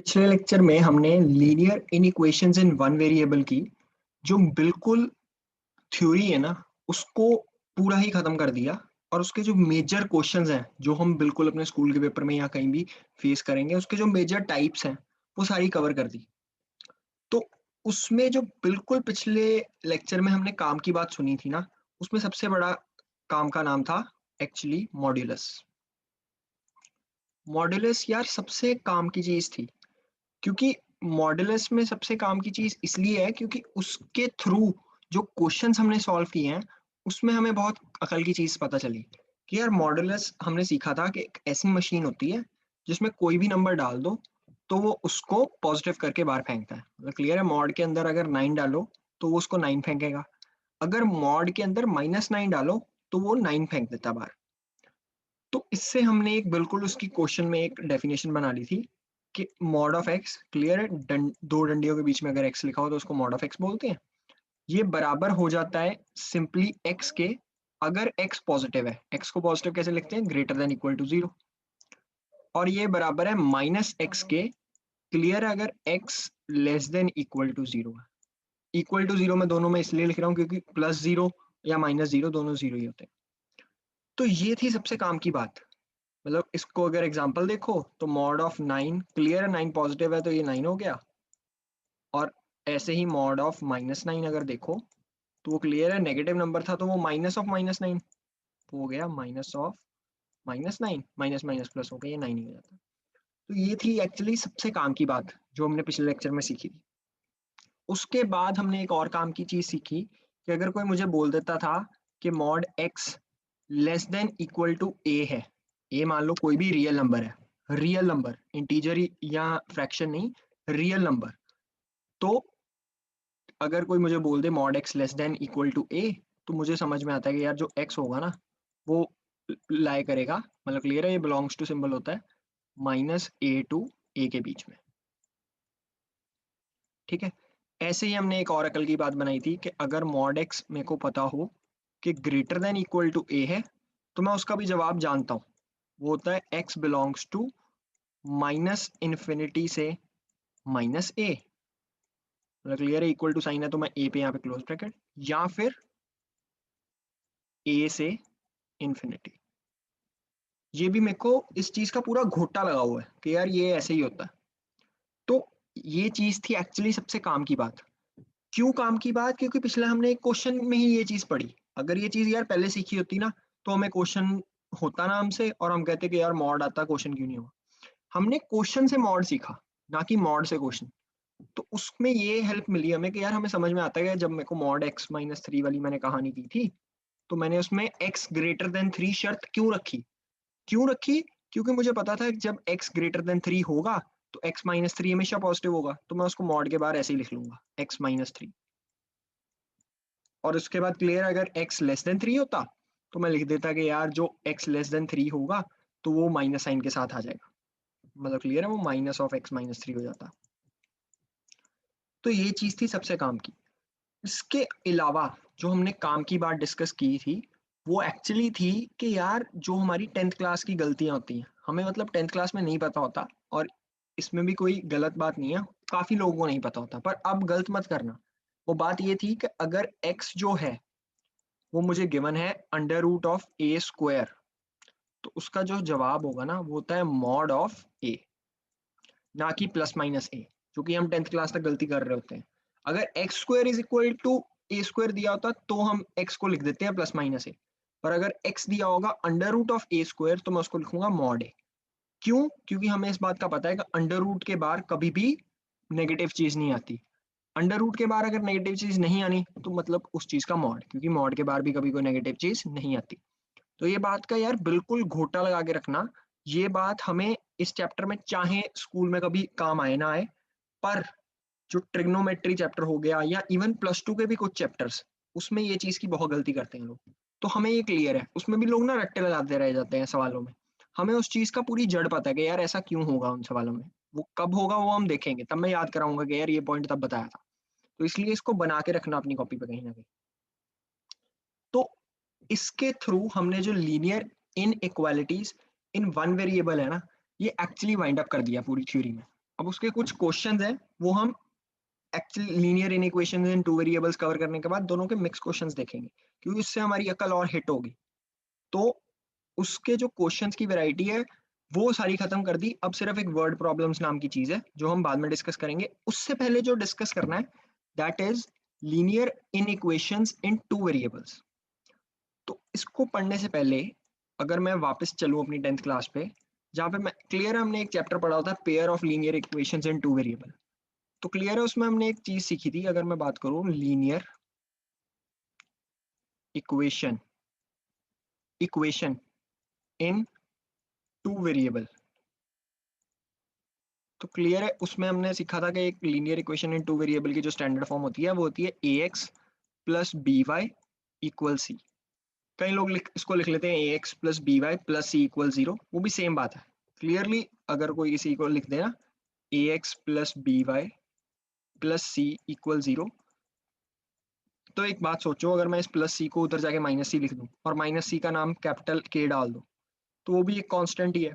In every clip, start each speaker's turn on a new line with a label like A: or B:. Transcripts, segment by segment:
A: पिछले लेक्चर में हमने लीनियर इनइक्वेशंस इन वन वेरिएबल की जो बिल्कुल थ्योरी है ना, उसको पूरा ही खत्म कर दिया। और उसके जो मेजर क्वेश्चंस हैं जो हम बिल्कुल अपने स्कूल के पेपर में या कहीं भी फेस करेंगे, उसके जो मेजर टाइप्स हैं वो सारी कवर कर दी। तो उसमें जो बिल्कुल पिछले लेक्चर में हमने काम की बात सुनी थी ना, उसमें सबसे बड़ा काम का नाम था एक्चुअली मॉड्यूलस। मॉड्यूलस यार सबसे काम की चीज थी, क्योंकि मॉडुलस में सबसे काम की चीज इसलिए है क्योंकि उसके थ्रू जो क्वेश्चंस हमने सॉल्व किए हैं उसमें हमें बहुत अकल की चीज पता चली कि यार मॉडुलस हमने सीखा था कि एक ऐसी मशीन होती है जिसमें कोई भी नंबर डाल दो तो वो उसको पॉजिटिव करके बाहर फेंकता है। मतलब क्लियर है, मॉड के अंदर अगर 9 डालो तो वो उसको 9 फेंकेगा, अगर मॉड के अंदर -9 डालो तो वो 9 फेंक देता है बाहर। तो इससे हमने एक बिल्कुल उसकी क्वेश्चन में एक डेफिनेशन बना ली थी कि मॉड ऑफ एक्स, क्लियर है, दो डंडियों के बीच में अगर एक्स लिखा हो तो उसको मॉड ऑफ एक्स बोलते हैं। ये बराबर हो जाता है सिंपली एक्स के, अगर एक्स पॉजिटिव है। एक्स को पॉजिटिव कैसे लिखते हैं? Greater than equal to zero. और ये बराबर है माइनस एक्स के, क्लियर है, अगर x less than equal to zero है। इक्वल टू जीरो में दोनों में इसलिए लिख रहा हूँ क्योंकि प्लस जीरो या माइनस जीरो दोनों जीरो ही होते हैं। तो ये थी सबसे काम की बात। मतलब इसको अगर एग्जांपल देखो तो मॉड ऑफ 9, क्लियर है, 9 पॉजिटिव है तो ये 9 हो गया। और ऐसे ही मॉड ऑफ -9 अगर देखो तो वो क्लियर है, नेगेटिव नंबर था तो वो माइनस ऑफ -9 हो गया, minus of -9, minus minus plus हो गया, ये 9 ही हो जाता। तो ये थी एक्चुअली सबसे काम की बात जो हमने पिछले लेक्चर में सीखी थी। उसके बाद हमने एक और काम की चीज सीखी कि अगर कोई मुझे बोल देता था कि mod x less than equal to a है, ए मान लो कोई भी रियल नंबर है, रियल नंबर, इंटीजर या फ्रैक्शन नहीं, रियल नंबर। तो अगर कोई मुझे बोल दे mod x less than equal to a, तो मुझे समझ में आता है कि यार जो एक्स होगा ना वो लाई करेगा, मतलब क्लियर है, ये बिलोंग्स टू सिंबल होता है -a टू ए के बीच में। ठीक है। ऐसे ही हमने एक और अकल की बात बनाई थी कि अगर मॉड एक्स मेरे को पता हो कि greater than equal to a है, तो मैं उसका भी जवाब जानता हूँ। वो होता है x belongs to minus infinity से माइनस ए। मतलब क्लियर है, इक्वल टू साइन है तो मैं ए पे यहाँ पे क्लोज ब्रैकेट, या फिर ए से इन्फिनिटी। ये भी मेरे को इस चीज का पूरा घोटा लगा हुआ है कि यार ये ऐसे ही होता है। तो ये चीज थी एक्चुअली सबसे काम की बात। क्यों काम की बात? क्योंकि पिछले हमने एक क्वेश्चन में ही ये चीज पढ़ी। अगर ये चीज यार पहले सीखी होती ना तो हमें क्वेश्चन होता ना हमसे और हम कहते कि यार मॉड आता, क्वेश्चन क्यों नहीं हुआ। हमने क्वेश्चन से मॉड सीखा, ना कि मॉड से क्वेश्चन। तो उसमें ये हेल्प मिली हमें कि यार हमें समझ में आता है कि जब मेरे को मॉड x-3 वाली मैंने कहानी की थी तो मैंने उसमें x ग्रेटर देन 3 शर्त क्यों रखी? क्योंकि मुझे पता था कि जब x ग्रेटर देन 3 होगा तो x-3 हमेशा पॉजिटिव होगा, तो मैं उसको मॉड के बाहर ऐसे ही लिख लूंगा x-3। और उसके बाद क्लियर, अगर x लेस देन 3 होता तो मैं लिख देता कि यार जो x लेस देन 3 होगा तो वो माइनस साइन के साथ आ जाएगा। मतलब क्लियर है, वो माइनस ऑफ x-3 हो जाता। तो ये चीज थी सबसे काम की। इसके अलावा जो हमने काम की बात डिस्कस की थी वो एक्चुअली थी कि यार जो हमारी 10th क्लास की गलतियां होती हैं, हमें मतलब 10th क्लास में नहीं पता होता। और इसमें भी कोई गलत बात नहीं है, काफी लोगों को नहीं पता होता, पर अब गलत मत करना। वो बात ये थी कि अगर x जो है वो मुझे गिवन है under root of a square, तो उसका जो जवाब होगा ना वो होता है मॉड ऑफ ए, ना कि प्लस माइनस ए, जो कि हम 10th क्लास तक गलती कर रहे होते हैं। अगर x square is equal to a square दिया होता तो हम एक्स को लिख देते हैं प्लस माइनस ए। पर अगर एक्स दिया होगा under root of a square तो मैं उसको लिखूंगा मॉड ए। क्यों? क्योंकि हमें इस बात का पता है कि अंडर रूट के बाहर कभी भी नेगेटिव चीज नहीं आती। अंडर रूट के बाहर अगर नेगेटिव चीज नहीं आनी तो मतलब उस चीज का मॉड, क्योंकि मॉड के बाहर भी कभी कोई नेगेटिव चीज नहीं आती। तो ये बात का यार बिल्कुल घोटा लगा के रखना। ये बात हमें इस चैप्टर में चाहे स्कूल में कभी काम आए ना आए, पर जो ट्रिग्नोमेट्री चैप्टर हो गया या इवन +2 के भी कुछ चैप्टर्स, उसमें ये चीज की बहुत गलती करते हैं लोग। तो हमें ये क्लियर है, उसमें भी लोग ना रट्टे लगाते रह जाते हैं सवालों में। हमें उस चीज का पूरी जड़ पता है कि यार ऐसा क्यों होगा उन सवालों में। वो कब होगा वो हम देखेंगे, तब मैं याद कराऊंगा कि यार ये पॉइंट तब बताया था। तो इसलिए इसको बना के रखना अपनी कॉपी पे कहीं ना कहीं। तो इसके थ्रू हमने जो लीनियर इन इक्वालिटीज इन वन वेरिएबल है ना, ये एक्चुअली वाइंड अप कर दिया पूरी थ्योरी में। अब उसके कुछ क्वेश्चंस हैं, वो हम actually linear inequations in two variables cover करने के बाद दोनों के मिक्स क्वेश्चंस देखेंगे, क्योंकि उससे हमारी अकल और हिट होगी। तो उसके जो क्वेश्चंस की वैरायटी है वो सारी खत्म कर दी। अब सिर्फ एक वर्ड प्रॉब्लम्स नाम की चीज है जो हम बाद में डिस्कस करेंगे। उससे पहले जो डिस्कस करना है that is linear inequations in two variables. तो इसको पढ़ने से पहले अगर मैं वापस चलूं अपनी 10th क्लास पे, जहाँ पे मैं क्लियर है, हमने एक चैप्टर पढ़ा होता है pair of linear equations in two variable. तो क्लियर है, उसमें हमने एक चीज सीखी थी। अगर मैं बात करूं linear equation equation in two variable, तो क्लियर है, उसमें हमने सीखा था कि एक linear equation in two variable की जो स्टैंडर्ड फॉर्म होती है वो होती है a x plus b y equal c. कई लोग इसको लिख लेते हैं a x plus b y plus c equal zero, वो भी सेम बात है। क्लियरली अगर कोई इसी को लिख देना a x plus b y plus c equal zero, तो एक बात सोचो, अगर मैं इस प्लस सी को उधर जाके माइनस सी लिख दूं और माइनस सी का नाम कैपिटल के डाल दूं, तो वो भी एक कांस्टेंट ही है।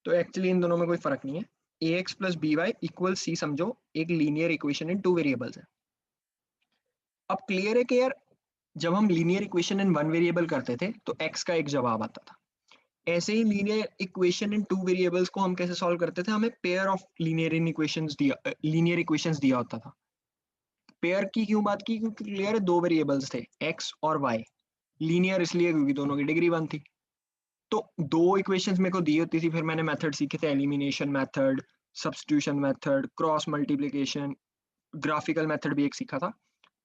A: तो एक्चुअली इन दोनों में कोई फर्क नहीं है। A x plus b y equal c समझो एक linear equation in two variables है। अब क्लियर है कि यार जब हम linear equation in one variable करते थे तो एक्स का एक जवाब आता था। ऐसे ही linear equation in two variables को हम कैसे सॉल्व करते थे, हमें pair of linear in equations दिया, लीनियर इक्वेशंस दिया होता था। पेयर की क्यों बात की, क्योंकि क्लियर है दो वेरिएबल्स थे एक्स और वाई। लीनियर इसलिए क्योंकि दोनों की डिग्री वन थी। तो दो इक्वेशंस मेरे को दी होती थी, फिर मैंने मेथड सीखे थे, elimination method, substitution method, cross multiplication, graphical method भी एक सीखा था।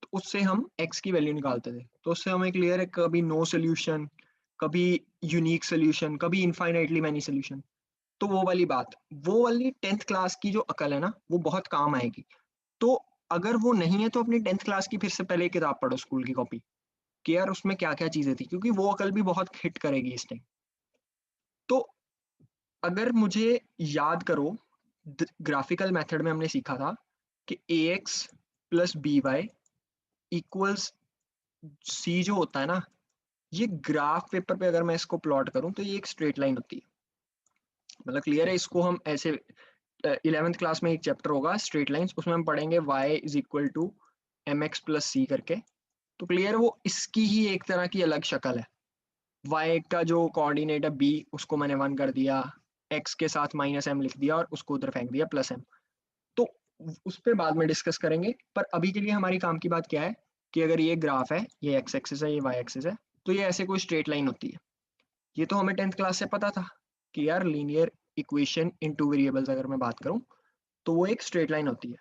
A: तो उससे हम एक्स की वैल्यू निकालते थे। तो उससे हमें क्लियर है कभी नो सोल्यूशन, कभी यूनिक सोल्यूशन, कभी इनफाइनाइटली मैनी सोल्यूशन। तो वो वाली बात, वो वाली 10th क्लास की जो अकल है ना, वो बहुत काम आएगी। तो अगर वो नहीं है तो अपनी 10th क्लास की फिर से पहले एक किताब पढ़ो, स्कूल की कॉपी, कि यार उसमें क्या क्या चीजें थी, क्योंकि वो अकल भी बहुत हिट करेगी इस टाइम। तो अगर मुझे याद करो, ग्राफिकल मेथड में हमने सीखा था कि a x plus b y equals c जो होता है ना, ये ग्राफ पेपर पे अगर मैं इसको प्लॉट करूं तो ये एक स्ट्रेट लाइन होती है। मतलब क्लियर है, इसको हम ऐसे 11th क्लास में एक चैप्टर होगा स्ट्रेट लाइंस, उसमें हम पढ़ेंगे y is equal to m x plus c करके। तो क्लियर है, वो इसकी ही एक तरह की अलग शक्ल है। y का जो कोऑर्डिनेट है b, उसको मैंने वन कर दिया, x के साथ माइनस एम लिख दिया और उसको उधर फेंक दिया प्लस एम। तो उस पर बाद में डिस्कस करेंगे, पर अभी के लिए हमारी काम की बात क्या है कि अगर ये ग्राफ है, ये एक्स एक्सिस है, ये वाई एक्सिस है, तो ये ऐसे कोई स्ट्रेट लाइन होती है। ये तो हमें 10th क्लास से पता था कि यार linear equation in two variables अगर मैं बात करूं तो वो एक स्ट्रेट लाइन होती है।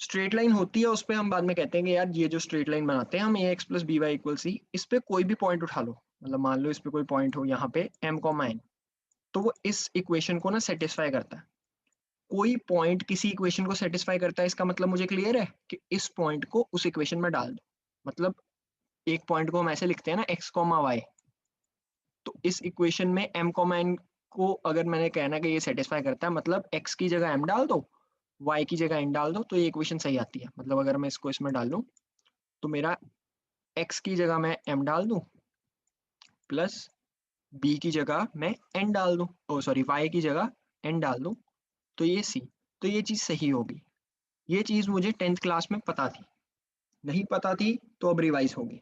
A: स्ट्रेट लाइन होती है, उस पर हम बाद में कहते हैं कि यार ये जो स्ट्रेट लाइन बनाते हैं हम a x plus b y equal c, इस पे कोई भी पॉइंट उठा लो, मतलब मान लो इस पे कोई पॉइंट हो यहाँ पे एम कॉमा एन, तो वो इस इक्वेशन को ना सेटिस्फाई करता है। कोई पॉइंट किसी इक्वेशन को सेटिस्फाई करता है, इसका मतलब मुझे क्लियर है कि इस पॉइंट को उस इक्वेशन में डाल दो। मतलब एक पॉइंट को हम ऐसे लिखते हैं ना एक्स कॉमा वाई, तो इस इक्वेशन में एम कॉमा एन को अगर मैंने कहना कि ये सेटिस्फाई करता है, मतलब एक्स की जगह एम डाल दो, वाई की जगह एन डाल दो, तो ये इक्वेशन सही आती है। मतलब अगर मैं इसको इसमें डाल दूं तो मेरा एक्स की जगह मैं एम डाल दूं प्लस बी की जगह मैं एन डाल दूं, ओ सॉरी वाई की जगह एन डाल दूं, तो ये सी, तो ये चीज सही होगी। ये चीज मुझे 10th क्लास में पता थी, नहीं पता थी तो अब रिवाइज होगी।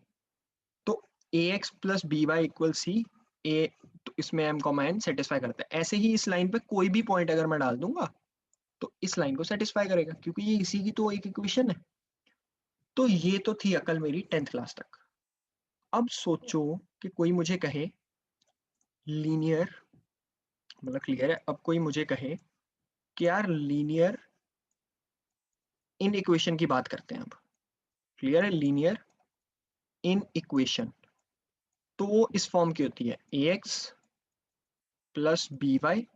A: तो a x plus b y equal c, a, तो इसमें एम कॉमा एन सेटिस्फाई करता है। ऐसे ही इस लाइन पे कोई भी पॉइंट अगर मैं डाल दूंगा तो इस लाइन को सेटिस्फाई करेगा, क्योंकि ये इसी की तो एक इक्वेशन है। तो ये तो थी अकल मेरी 10th क्लास तक। अब सोचो कि कोई मुझे कहे लीनियर, मतलब क्लियर है, अब कोई मुझे कहे कि यार लीनियर इन इक्वेशन की बात करते हैं। अब क्लियर है, लीनियर इन इक्वेशन, तो वो इस फॉर्म की होती है a x plus b y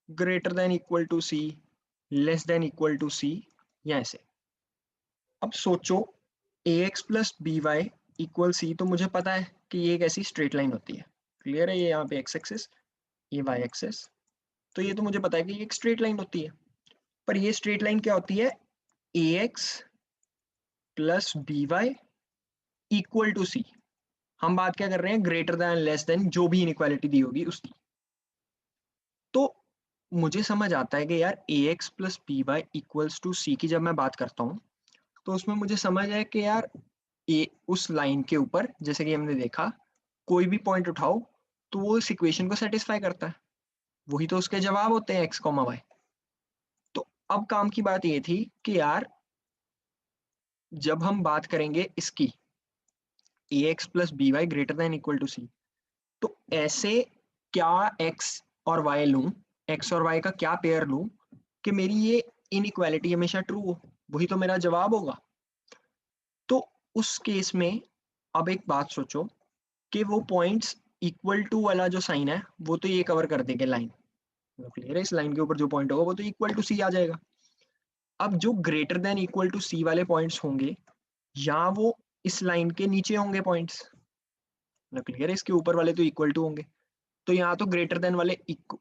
A: greater than equal to c, less than equal to c, या ऐसे। अब सोचो a x plus b y equal c, तो मुझे पता है कि ये एक ऐसी स्ट्रेट लाइन होती है। क्लियर है, ये यहाँ पे एक्स एक्सिस, ये वाई एक्सिस, तो ये तो मुझे पता है कि ये एक स्ट्रेट लाइन होती है। पर ये स्ट्रेट लाइन क्या होती है, a x plus b y equal to c. हम बात क्या कर रहे हैं, ग्रेटर देन लेस देन जो भी इनइक्वालिटी दी होगी उसकी। तो मुझे समझ आता है कि यार ax plus b y equals to c की जब मैं बात करता हूँ, तो उसमें मुझे समझ है कि यार ए उस लाइन के ऊपर, जैसे कि हमने देखा, कोई भी पॉइंट उठाओ तो वो इस इक्वेशन को सेटिस्फाई करता है। वही तो उसके जवाब होते हैं एक्स कॉमा वाई। तो अब काम की बात ये थी कि यार जब हम बात करेंगे इसकी a x plus b y greater than equal to c, तो ऐसे क्या एक्स और वाई लूं, एक्स और वाई का क्या पेयर लूं कि मेरी ये इनइक्वालिटी हमेशा ट्रू हो, वही तो मेरा जवाब होगा। तो उस केस में अब एक बात सोचो कि वो पॉइंट्स इक्वल टू वाला जो साइन है वो तो ये कवर कर देगा लाइन, मतलब क्लियर है, इस लाइन के ऊपर जो पॉइंट होगा वो तो इक्वल टू सी आ जाएगा। अब जो ग्रेटर देन इक्वल टू सी वाले पॉइंट्स होंगे, या वो इस लाइन के नीचे होंगे पॉइंट्स, मतलब क्लियर है, इसके ऊपर वाले तो इक्वल टू होंगे, तो यहाँ तो ग्रेटर देन वाले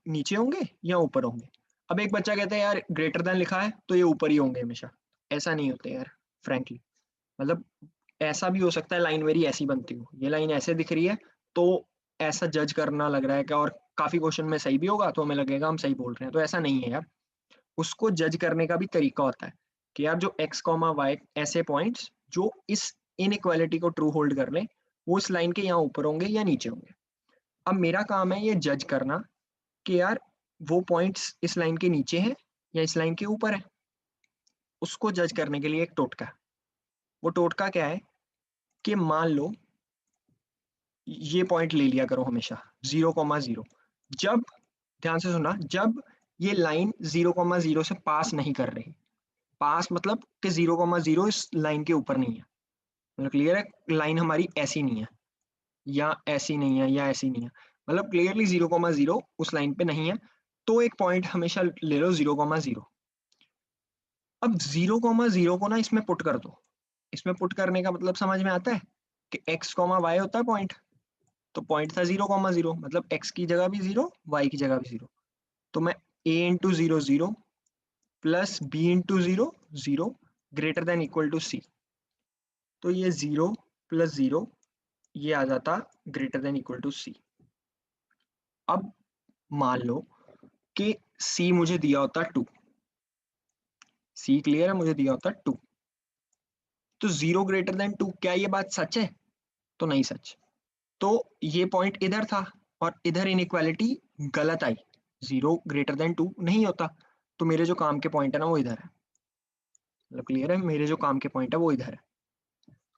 A: नीचे होंगे या ऊपर होंगे। अब एक बच्चा कहता है यार ग्रेटर देन लिखा है तो ये ऊपर ही होंगे हमेशा। ऐसा नहीं होते यार, फ्रैंकली। मतलब ऐसा भी हो सकता है लाइन मेरी ऐसी बनती हो, ये लाइन ऐसे दिख रही है, तो ऐसा जज करना लग रहा है कि, और काफी क्वेश्चन में सही भी होगा तो हमें लगेगा हम सही बोल रहे हैं, तो ऐसा नहीं है यार। उसको जज करने का भी तरीका होता है कि यार जो एक्स कॉमा वाई ऐसे पॉइंट्स जो इस इनइक्वालिटी को ट्रू होल्ड कर लें, वो इस लाइन के यहाँ ऊपर होंगे या नीचे होंगे। अब मेरा काम है ये जज करना कि यार वो पॉइंट्स इस लाइन के नीचे हैं या इस लाइन के ऊपर है। उसको जज करने के लिए एक टोटका है। वो टोटका क्या है कि मान लो ये पॉइंट ले लिया करो हमेशा 0,0। जब, ध्यान से सुनना, जब ये लाइन 0,0 से पास नहीं कर रही, पास मतलब कि 0,0 इस लाइन के ऊपर नहीं है, मतलब क्लियर है, लाइन हमारी ऐसी नहीं है या ऐसी नहीं है या ऐसी नहीं है, मतलब क्लियरली 0,0 उस लाइन पे नहीं है, तो एक पॉइंट हमेशा ले लो 0,0। अब 0,0 को ना इसमें पुट कर दो। इसमें पुट करने का मतलब समझ में आता है कि एक्स कॉमा वाई होता है पॉइंट, तो पॉइंट था 0,0, मतलब एक्स की जगह भी 0, वाई की जगह भी 0। तो मैं a into 0 0 plus b into 0 0 greater than equal to c, तो ये 0 प्लस 0 ये आ जाता greater than equal to c. अब मान लो कि c मुझे दिया होता 2, सी क्लियर है, मुझे दिया होता 2, तो 0 ग्रेटर देन 2, क्या ये बात सच है? तो नहीं सच। तो ये पॉइंट इधर था और इधर इनइक्वालिटी गलत आई, 0 ग्रेटर देन 2 नहीं होता, तो मेरे जो काम के पॉइंट है ना वो इधर है, मतलब क्लियर है, मेरे जो काम के पॉइंट है वो इधर है।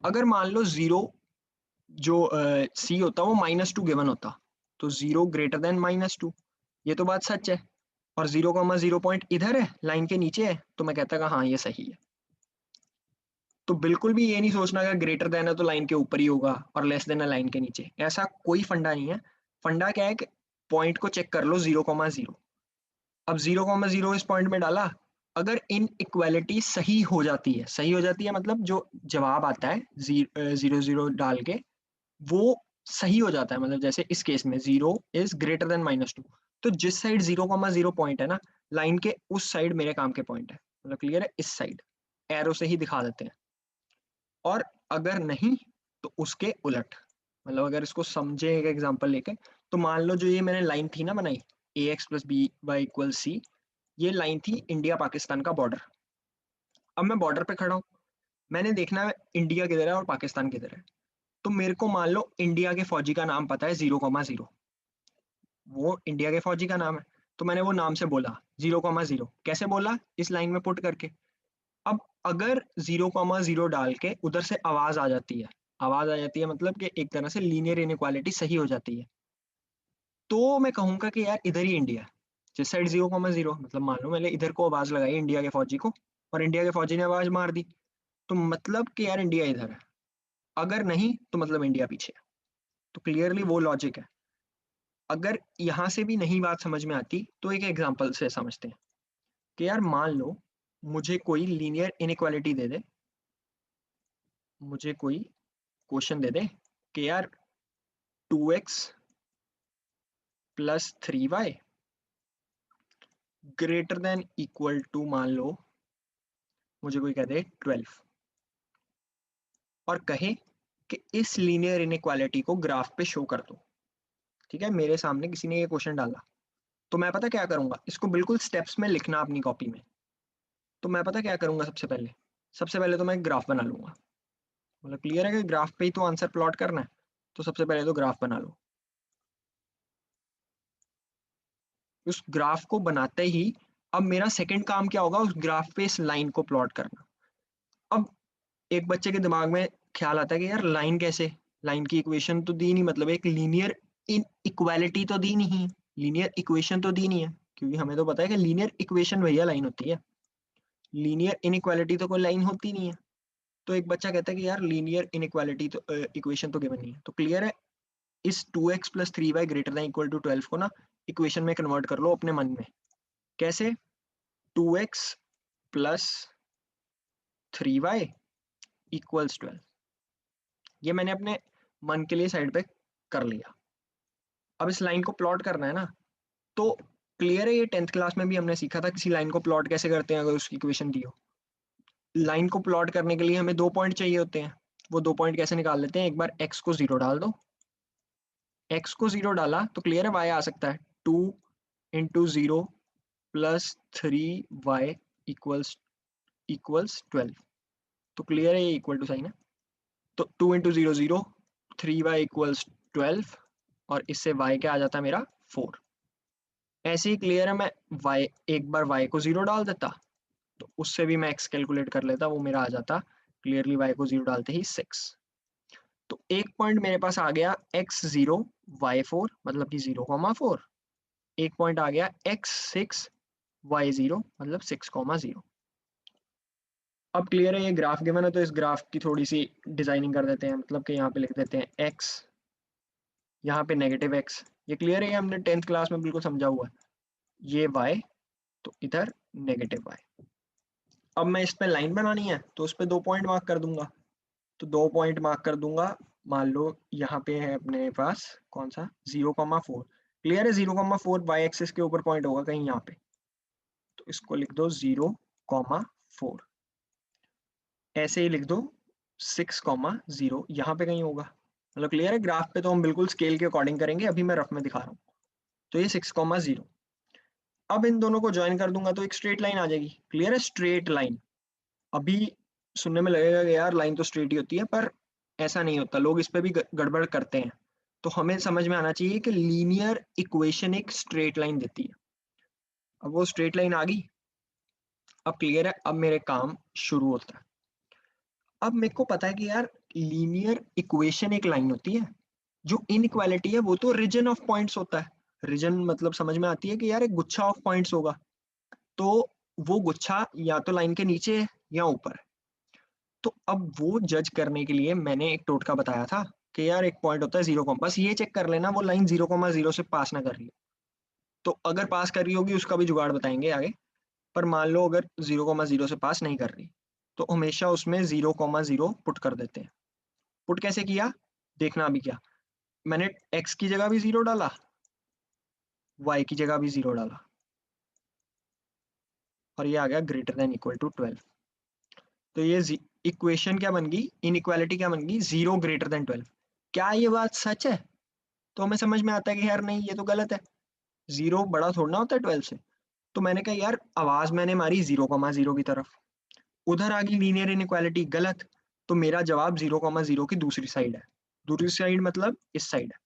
A: अगर मान लो 0 जो सी होता वो -2 गिवन होता, तो 0 ग्रेटर देन -2, ये तो बात सच है, और 0,0 पॉइंट इधर है, लाइन के नीचे है, तो मैं कहता हाँ ये सही है। तो बिल्कुल भी ये नहीं सोचना कि ग्रेटर देन है तो लाइन के ऊपर ही होगा और लेस देन है लाइन के नीचे, ऐसा कोई फंडा नहीं है। फंडा क्या है कि पॉइंट को चेक कर लो 0,0। अब 0,0 इस पॉइंट में डाला, अगर इन इक्वालिटी सही हो जाती है, सही हो जाती है मतलब जो जवाब आता है 0 0 डाल के वो सही हो जाता है, मतलब जैसे इस केस में 0 इज ग्रेटर देन -2, तो जिस साइड 0,0 पॉइंट है ना, लाइन के उस साइड मेरे काम के पॉइंट है, मतलब क्लियर है, इस साइड एरो से ही दिखा देते हैं। और अगर नहीं तो उसके उलट, मतलब अगर इसको समझे एक एग्जांपल लेके, तो मान लो जो ये मैंने लाइन थी ना बनाई, a x plus b y equal c, ये लाइन थी इंडिया पाकिस्तान का बॉर्डर। अब मैं बॉर्डर पे खड़ा हूँ, मैंने देखना है इंडिया किधर है और पाकिस्तान किधर है। तो मेरे को मान लो इंडिया के फौजी का नाम पता है 0,0, वो इंडिया के फौजी का नाम है, तो मैंने वो नाम से बोला 0,0, कैसे बोला, इस लाइन में पुट करके। अब अगर 0,0 डाल के उधर से आवाज आ जाती है, आवाज आ जाती है मतलब कि एक तरह से लीनियर इनइक्वालिटी सही हो जाती है, तो मैं कहूंगा कि यार इधर ही इंडिया है। जिस साइड 0,0, मतलब मान लो मैंने इधर को आवाज लगाई इंडिया के फौजी को और इंडिया के फौजी ने आवाज मार दी, तो मतलब कि यार इंडिया इधर है, अगर नहीं तो मतलब इंडिया पीछे है। तो क्लियरली वो लॉजिक है। अगर यहाँ से भी नहीं बात समझ में आती तो एक एग्जांपल से समझते हैं कि यार मान लो मुझे कोई लीनियर इनइक्वालिटी दे दे, मुझे कोई क्वेश्चन दे दे कि यार 2x plus 3y greater than equal to, मान लो मुझे कोई कह दे 12, और कहे कि इस लीनियर इनइक्वालिटी को ग्राफ पे शो कर दो। ठीक है, मेरे सामने किसी ने ये क्वेश्चन डाला, तो मैं पता क्या करूंगा, इसको बिल्कुल स्टेप्स में लिखना अपनी कॉपी में। तो मैं पता क्या करूंगा, सबसे पहले तो मैं एक ग्राफ बना लूंगा। मतलब क्लियर है कि ग्राफ पे ही तो आंसर प्लॉट करना है, तो सबसे पहले तो ग्राफ बना लो। उस ग्राफ को बनाते ही अब मेरा सेकंड काम क्या होगा, उस ग्राफ पे इस लाइन को प्लॉट करना। अब एक बच्चे के दिमाग में ख्याल आता है कि यार लाइन कैसे, लाइन की इक्वेशन तो दी नहीं, मतलब एक लीनियर इन इक्वालिटी तो दी नहीं, लीनियर इक्वेशन तो दी नहीं है, क्योंकि हमें तो पता है कि लीनियर इक्वेशन भैया लाइन होती है, लीनियर इनइक्वालिटी तो कोई लाइन होती नहीं है। तो एक बच्चा कहता है कि यार लीनियर इनइक्वालिटी तो इक्वेशन तो गिवन नहीं है, तो क्लियर है, इस 2x plus 3y greater than equal to 12 को ना इक्वेशन में कन्वर्ट कर लो अपने मन में। कैसे? 2x प्लस 3y इक्वल्स 12, ये मैंने अपने मन के लिए साइड पे कर लिया। अब इस लाइन को प्लॉट करना है ना, तो क्लियर है, ये 10th क्लास में भी हमने सीखा था किसी लाइन को प्लॉट कैसे करते हैं अगर उसकी इक्वेशन दी हो। लाइन को प्लॉट करने के लिए हमें 2 पॉइंट चाहिए होते हैं, वो 2 पॉइंट कैसे निकाल लेते हैं, एक बार x को 0 डाल दो, x को 0 डाला तो क्लियर है y आ सकता है 2 into 0 plus 3y equals equals 12। तो क्लियर है, ये इक्वल टू साइन है, तो 2 इंटू 0 0, 3y इक्वल्स 12, और इससे y क्या आ जाता है मेरा 4। ऐसे ही क्लियर है, मैं y एक बार y को 0 डाल देता, तो उससे भी मैं x कैलकुलेट कर लेता, वो मेरा आ जाता क्लियरली y को 0 डालते ही 6। तो एक पॉइंट मेरे पास आ गया x0 y4 मतलब कि 0,4, एक पॉइंट आ गया x6 y0 मतलब 6,0। अब क्लियर है, ये ग्राफ गिवन है, तो इस ग्राफ की थोड़ी सी डिजाइनिंग कर देते हैं, मतलब कि यहाँ पे लिख देते हैं x, यहाँ पे नेगेटिव x, ये क्लियर है, ये हमने 10th क्लास में बिल्कुल समझा हुआ है, ये y, तो इधर नेगेटिव y। अब मैं इस पे लाइन बनानी है, तो उस पे 2 पॉइंट मार्क कर दूंगा, तो 2 पॉइंट मार्क कर दूंगा। मान लो यहाँ पे है अपने पास कौन सा 0,4, क्लियर है, 0,4 वाई एक्सिस के ऊपर पॉइंट होगा कहीं यहाँ पे, तो इसको लिख दो 0,4, ऐसे ही लिख दो 6,0 यहाँ पे कहीं होगा। मतलब क्लियर है, ग्राफ पे तो हम बिल्कुल स्केल के अकॉर्डिंग करेंगे, अभी मैं रफ में दिखा रहा हूँ। तो ये 6,0, अब इन दोनों को ज्वाइन कर दूंगा तो एक स्ट्रेट लाइन आ जाएगी। क्लियर है, स्ट्रेट लाइन। अभी सुनने में लगेगा कि यार लाइन तो स्ट्रेट ही होती है, पर ऐसा नहीं होता, लोग इस पे भी गड़बड़ करते हैं। तो हमें समझ में आना चाहिए कि लीनियर इक्वेशन एक स्ट्रेट लाइन देती है। अब वो स्ट्रेट लाइन आ गई, अब क्लियर है, अब मेरे काम शुरू होता है। अब मेरे को पता है कि यार लीनियर इक्वेशन एक लाइन होती है, जो इनइक्वालिटी है वो तो रीजन ऑफ पॉइंट्स होता है। रीजन मतलब समझ में आती है कि यार एक गुच्छा ऑफ पॉइंट्स होगा, तो वो गुच्छा या तो लाइन के नीचे है या ऊपर है। तो अब वो जज करने के लिए मैंने एक टोटका बताया था कि यार एक पॉइंट होता है 0, बस ये चेक कर लेना वो लाइन 0,0 से पास ना कर रही हो। तो अगर पास कर रही होगी उसका भी जुगाड़ बताएंगे आगे, पर मान लो अगर 0,0 से पास नहीं कर रही, तो हमेशा उसमें 0,0 पुट कर देते हैं। पुट कैसे किया, देखना अभी क्या, मैंने x की जगह भी 0 डाला, y की जगह भी 0 डाला, और ये आ गया ग्रेटर देन इक्वल टू 12। तो ये इक्वेशन क्या बन गई, इनइक्वालिटी क्या बन गई, 0 ग्रेटर देन 12। क्या ये बात सच है? तो हमें समझ में आता है कि यार नहीं, ये तो गलत है, 0 बड़ा थोड़ा होता है 12 से। तो मैंने कहा यार आवाज मैंने मारी 0,0 की तरफ, उधर आ गई लीनियर इनइक्वालिटी, गलत। तो मेरा जवाब 0,0 की दूसरी साइड है, दूसरी साइड मतलब इस साइड है।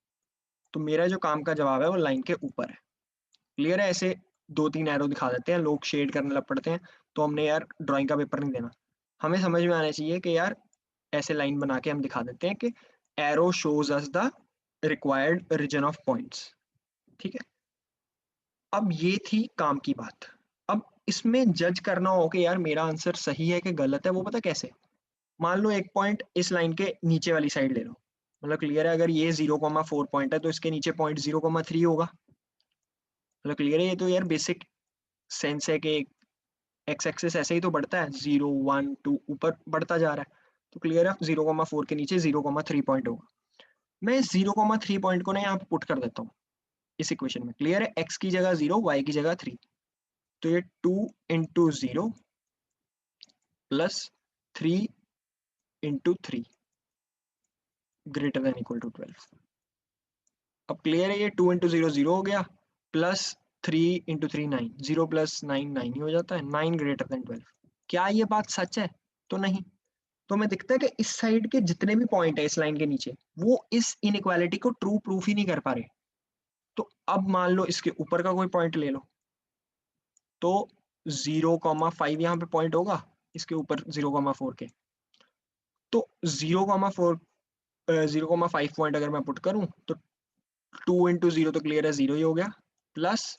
A: तो मेरा जो काम का जवाब है वो लाइन के ऊपर है। क्लियर है, ऐसे 2-3 एरो दिखा देते हैं, लोग शेड करने लग पड़ते हैं, तो हमने यार ड्राइंग का पेपर नहीं देना। हमें समझ में आना चाहिए कि यार ऐसे लाइन बना के हम दिखा देते हैं कि arrow shows us the required region of points. ठीक है, अब ये थी काम की बात। अब इसमें जज करना हो कि यार मेरा आंसर सही है कि गलत है, वो पता कैसे, मान लो एक पॉइंट इस लाइन के नीचे वाली साइड ले लो, मतलब क्लियर है, अगर ये 0,4 पॉइंट है तो इसके नीचे पॉइंट 0,3 होगा। मतलब क्लियर है, ये तो यार बेसिक सेंस है कि एक्स एक्सिस ऐसे ही तो बढ़ता है, 0, 1, 2 ऊपर बढ़ता जा रहा है। तो क्लियर है, 0,4 के नीचे 0,3 पॉइंट होगा। मैं इस 0,3 पॉइंट को ना यहाँ पे पुट कर देता हूँ इस इक्वेशन में। क्लियर है, x की जगह 0, y की जगह 3, तो ये 2 into 0 plus 3 into 3 greater than equal to 12। अब क्लियर है, ये 2 इंटू 0 0 हो गया, प्लस 3 इंटू 3 9, 0 प्लस 9 9 ही हो जाता है, 9 ग्रेटर देन 12। क्या ये बात सच है? तो नहीं। तो हमें दिखता है कि इस साइड के जितने भी पॉइंट है इस लाइन के नीचे, वो इस इनइक्वालिटी को ट्रू प्रूफ ही नहीं कर पा रहे। तो अब मान लो इसके ऊपर का कोई पॉइंट ले लो, तो 0,5 यहाँ पे पॉइंट होगा, इसके ऊपर 0,4 के। तो 0,4 0,5 पॉइंट अगर मैं पुट करूं तो 2 इंटू 0 तो क्लियर है 0 ही हो गया, प्लस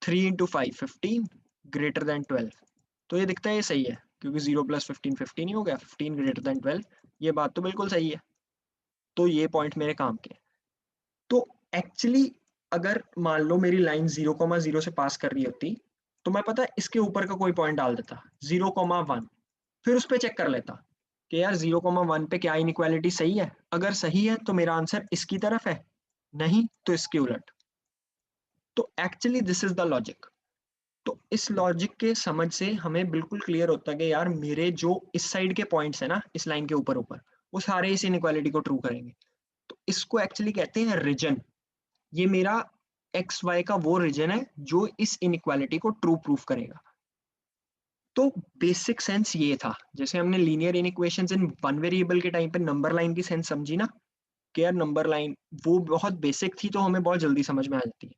A: 3 इंटू 5 15 ग्रेटर देन 12। तो ये दिखता है ये सही है, क्योंकि 0 प्लस 15 15 ही हो गया, 15 ग्रेटर देन 12। ये बात तो बिल्कुल सही है। तो ये पॉइंट मेरे काम के। तो एक्चुअली अगर मान लो मेरी लाइन 0,0 से पास कर रही होती, तो मैं पता है इसके ऊपर का कोई पॉइंट डाल देता 0,1, फिर उस पर चेक कर लेता कि यार 0,1 पे क्या इनइक्वालिटी सही है। अगर सही है तो मेरा आंसर इसकी तरफ है, नहीं तो इसके उलट। तो actually this is the logic. तो इस लॉजिक के समझ से हमें बिल्कुल क्लियर होता है कि यार मेरे जो इस साइड के पॉइंट्स है ना, इस लाइन के ऊपर ऊपर, वो सारे इस इनइक्वालिटी को ट्रू करेंगे। तो इसको एक्चुअली कहते हैं रीजन। ये मेरा एक्स वाई का वो रीजन है जो इस इनइक्वालिटी को ट्रू प्रूफ करेगा। तो बेसिक सेंस ये था। जैसे हमने लीनियर इनइक्वेशंस इन वन वेरिएबल के टाइम पे नंबर लाइन की सेंस समझी ना, कि यार नंबर लाइन वो बहुत बेसिक थी, तो हमें बहुत जल्दी समझ में आ जाती है।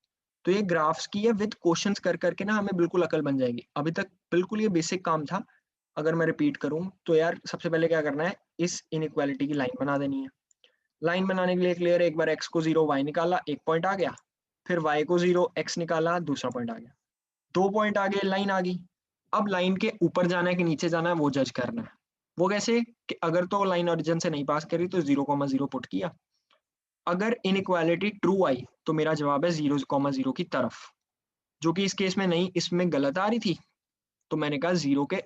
A: तो ये ग्राफ्स की है विद क्वेश्चंस कर करके ना हमें बिल्कुल अकल बन जाएगी। अभी तक बिल्कुल ये बेसिक काम था। अगर मैं रिपीट करूं तो यार सबसे पहले क्या करना है, इस इनइक्वालिटी की लाइन बना देनी है। लाइन बनाने के लिए क्लियर है, एक बार x को 0 y निकाला, एक पॉइंट आ गया, फिर y को 0 x निकाला, दूसरा पॉइंट आ गया, 2 पॉइंट आ गए, लाइन आ गई। अब लाइन के ऊपर जाना है कि नीचे जाना है वो जज करना है। वो कैसे कि अगर तो लाइन ओरिजिन से नहीं पास करी तो 0,0 पुट किया। अगर इनइक्वालिटी ट्रू आई तो मेरा जवाब है 0,0 की तरफ, जो कि इस केस में नहीं, इसमें गलत आ रही थी। तो मैंने कहा 0 के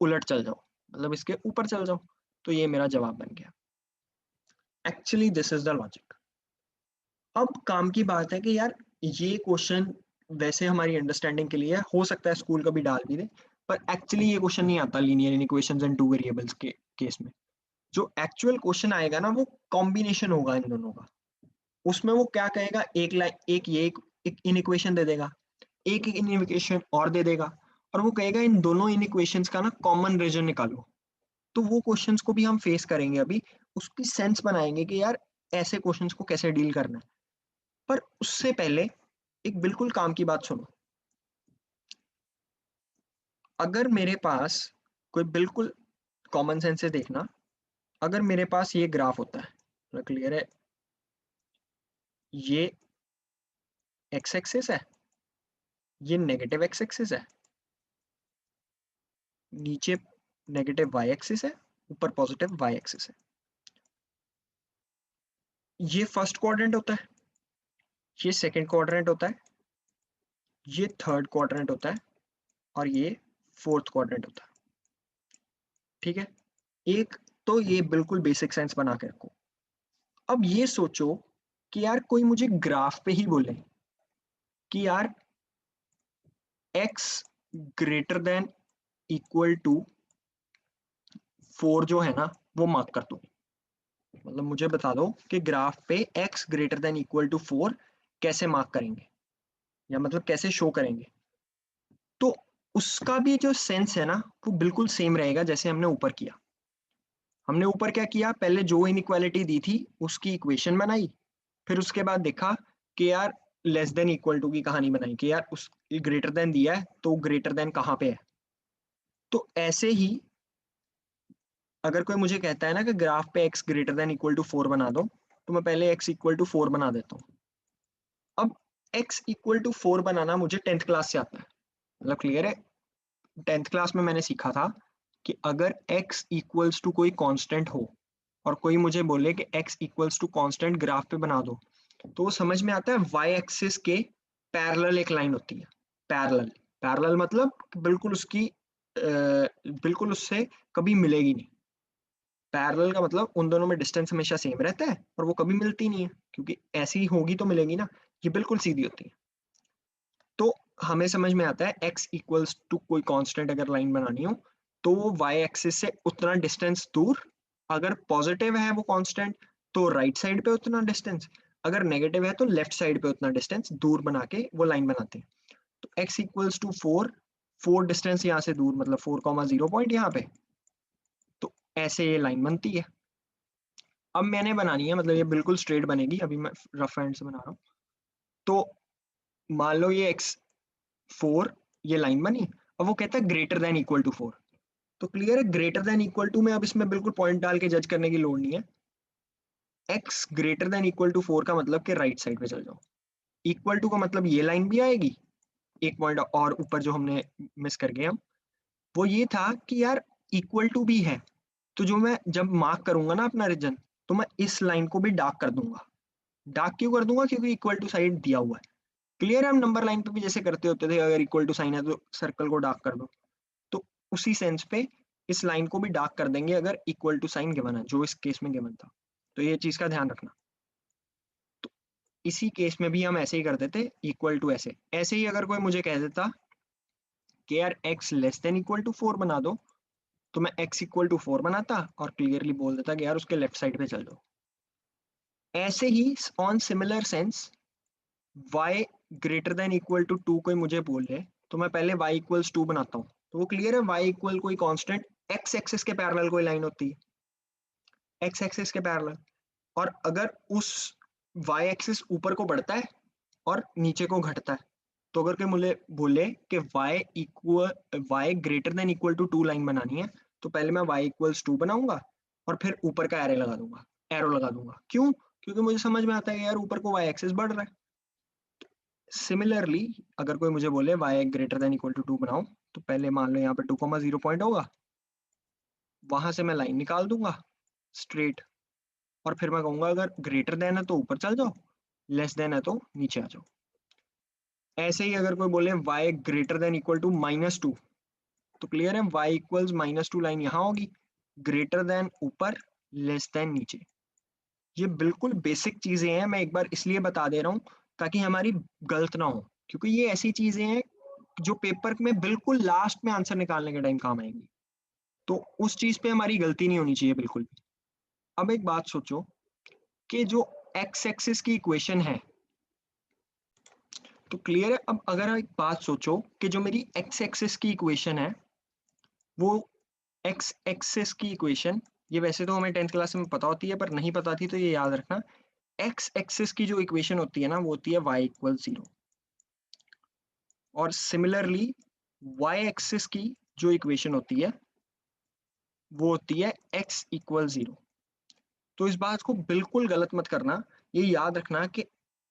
A: उलट चल जाओ, मतलब इसके ऊपर चल जाओ। तो ये मेरा जवाब बन गया। Actually this is the logic. अब काम की बात है कि यार ये क्वेश्चन वैसे हमारी अंडरस्टैंडिंग के लिए हो सकता है स्कूल कभी डाल भी दे, पर एक्चुअली ये क्वेश्चन नहीं आता linear equations and two variables के केस में। जो एक्चुअल क्वेश्चन आएगा ना, वो कॉम्बिनेशन होगा इन दोनों का। उसमें वो क्या कहेगा, एक लाइन एक ये एक इनइक्वेशन दे देगा, एक इनइक्वेशन और दे देगा, और वो कहेगा इन दोनों इनइक्वेशंस का ना कॉमन रीजन निकालो। तो वो क्वेश्चंस को भी हम फेस करेंगे अभी, उसकी सेंस बनाएंगे कि यार ऐसे क्वेश्चंस को कैसे डील करना है। पर उससे पहले एक बिल्कुल काम की बात सुनो। अगर मेरे पास कोई बिल्कुल कॉमन सेंस से देखना, अगर मेरे पास ये ग्राफ होता है, क्लियर है, ये एक्स एक्सिस है, ये नेगेटिव एक्स एक्सिस है, नीचे नेगेटिव वाई एक्सिस है, ऊपर पॉजिटिव वाई एक्सिस है। ये फर्स्ट क्वाड्रेंट होता है, ये सेकंड क्वाड्रेंट होता है, ये थर्ड क्वाड्रेंट होता है, और ये फोर्थ क्वाड्रेंट होता है। ठीक है, एक तो ये बिल्कुल बेसिक सेंस बना के रखो। अब ये सोचो कि यार कोई मुझे ग्राफ पे ही बोले कि यार x greater than equal to 4 जो है ना, वो मार्क कर दो। मतलब मुझे बता दो कि ग्राफ पे x greater than equal to 4 कैसे मार्क करेंगे, या मतलब कैसे शो करेंगे। तो उसका भी जो सेंस है ना, वो बिल्कुल सेम रहेगा जैसे हमने ऊपर किया। हमने ऊपर क्या किया, पहले जो इनइक्वालिटी दी थी उसकी इक्वेशन बनाई, फिर उसके बाद देखा कि यार लेस देन इक्वल टू की कहानी बनाई कि यार उस ग्रेटर देन दिया है तो ग्रेटर देन कहाँ पे है। तो ऐसे ही अगर कोई मुझे कहता है ना कि ग्राफ पे x greater than equal to 4 बना दो, तो मैं पहले x इक्वल टू 4 बना देता हूँ। अब x इक्वल टू 4 बनाना मुझे 10th क्लास से आता है, मतलब क्लियर है। 10th क्लास में मैंने सीखा था कि अगर x इक्वल्स टू कोई कांस्टेंट हो और कोई मुझे बोले कि x equals to constant graph पे बना दो, तो वो समझ में आता है y एक्सिस के पैरेलल एक लाइन होती है। पैरेलल, पैरेलल मतलब बिल्कुल उसकी बिल्कुल उससे कभी मिलेगी नहीं। पैरेलल का मतलब उन दोनों में डिस्टेंस हमेशा सेम रहता है और वो कभी मिलती नहीं है, क्योंकि ऐसी होगी तो मिलेगी ना। ये बिल्कुल सीधी होती है। तो हमें समझ में आता है x इक्वल्स टू कोई कांस्टेंट अगर लाइन बनानी हो, तो वो y एक्सिस से उतना डिस्टेंस दूर, अगर पॉजिटिव है वो कांस्टेंट तो राइट साइड पे उतना डिस्टेंस, अगर नेगेटिव है तो लेफ्ट साइड पे उतना डिस्टेंस दूर बना के वो लाइन बनाते हैं। तो x इक्वल्स टू 4 डिस्टेंस यहाँ से दूर, मतलब 4,0 पॉइंट यहाँ पे, तो ऐसे ये लाइन बनती है। अब मैंने बनानी है, मतलब ये बिल्कुल स्ट्रेट बनेगी, अभी मैं रफ हैंड से बना रहा हूँ। तो मान लो ये x4, ये लाइन बनी, और वो कहता है ग्रेटर देन इक्वल टू 4। तो क्लियर है, ग्रेटर देन इक्वल टू में अब इसमें बिल्कुल पॉइंट डाल के जज करने की लोड़ नहीं है। x greater than equal to 4 का मतलब कि राइट साइड पे चल जाओ। इक्वल टू का मतलब ये लाइन भी आएगी, एक पॉइंट और ऊपर जो हमने मिस कर गए हम, वो ये था कि यार इक्वल टू भी है, तो जो मैं जब मार्क करूंगा ना अपना रीजन, तो मैं इस लाइन को भी डार्क कर दूंगा। डार्क क्यों कर दूंगा? क्योंकि इक्वल टू साइड दिया हुआ है। क्लियर है, हम नंबर लाइन पे भी जैसे करते होते थे, अगर इक्वल टू साइन है तो सर्कल को डार्क कर दो, तो उसी सेंस पे इस लाइन को भी डार्क कर देंगे अगर इक्वल टू साइन गिवन है, जो इस केस में गिवन था। तो ये चीज का ध्यान रखना। तो इसी केस में भी हम ऐसे ही कर देते, इक्वल टू ऐसे। ऐसे ही अगर कोई मुझे कह देता कि यार x less than equal to 4 बना दो, तो मैं x इक्वल टू 4 बनाता और क्लियरली बोल देता कि यार उसके लेफ्ट साइड पे चल जाओ। ऐसे ही on similar sense y greater than equal to 2 कोई मुझे बोल रहे, तो मैं पहले y इक्वल्स 2 बनाता हूँ। तो वो क्लियर है, y इक्वल कोई कांस्टेंट x एक्सिस के पैरेलल कोई लाइन होती है, x एक्सिस के पैरेलल, और अगर उस y एक्सिस ऊपर को बढ़ता है और नीचे को घटता है, तो अगर कोई मुझे बोले कि y greater than equal to 2 line बनानी है, तो पहले मैं y इक्वल्स 2 बनाऊंगा और फिर ऊपर का एरो लगा दूंगा। क्यों? क्योंकि मुझे समझ में आता है कि यार ऊपर को y एक्सिस बढ़ रहा है। सिमिलरली अगर कोई मुझे बोले y greater than equal to 2 बनाओ, तो पहले मान लो यहाँ पे 2,0 पॉइंट होगा, वहां से मैं लाइन निकाल दूंगा स्ट्रेट, और फिर मैं कहूंगा अगर ग्रेटर देन है तो ऊपर चल जाओ, लेस देन है तो नीचे आ जाओ। ऐसे ही अगर कोई बोले y greater than equal to -2, तो क्लियर है, y इक्वल्स -2 लाइन यहाँ होगी, ग्रेटर देन ऊपर, लेस देन नीचे। ये बिल्कुल बेसिक चीजें हैं, मैं एक बार इसलिए बता दे रहा हूँ ताकि हमारी गलत ना हो, क्योंकि ये ऐसी चीजें हैं जो पेपर में बिल्कुल लास्ट में आंसर निकालने के टाइम काम आएंगी। तो उस चीज पे हमारी गलती नहीं होनी चाहिए बिल्कुल भी। अब एक बात सोचो कि जो एक्स एक्सिस की इक्वेशन है, तो क्लियर है, अब अगर एक बात सोचो कि जो मेरी एक्स एक्सिस की इक्वेशन है, वो एक्स एक्सिस की इक्वेशन, ये वैसे तो हमें 10th क्लास में पता होती है, पर नहीं पता थी तो ये याद रखना, एक्स एक्सिस की जो इक्वेशन होती है ना, वो होती है y इक्वल 0, और सिमिलरली वाई एक्सिस की जो इक्वेशन होती है वो होती है x इक्वल 0। तो इस बात को बिल्कुल गलत मत करना, ये याद रखना कि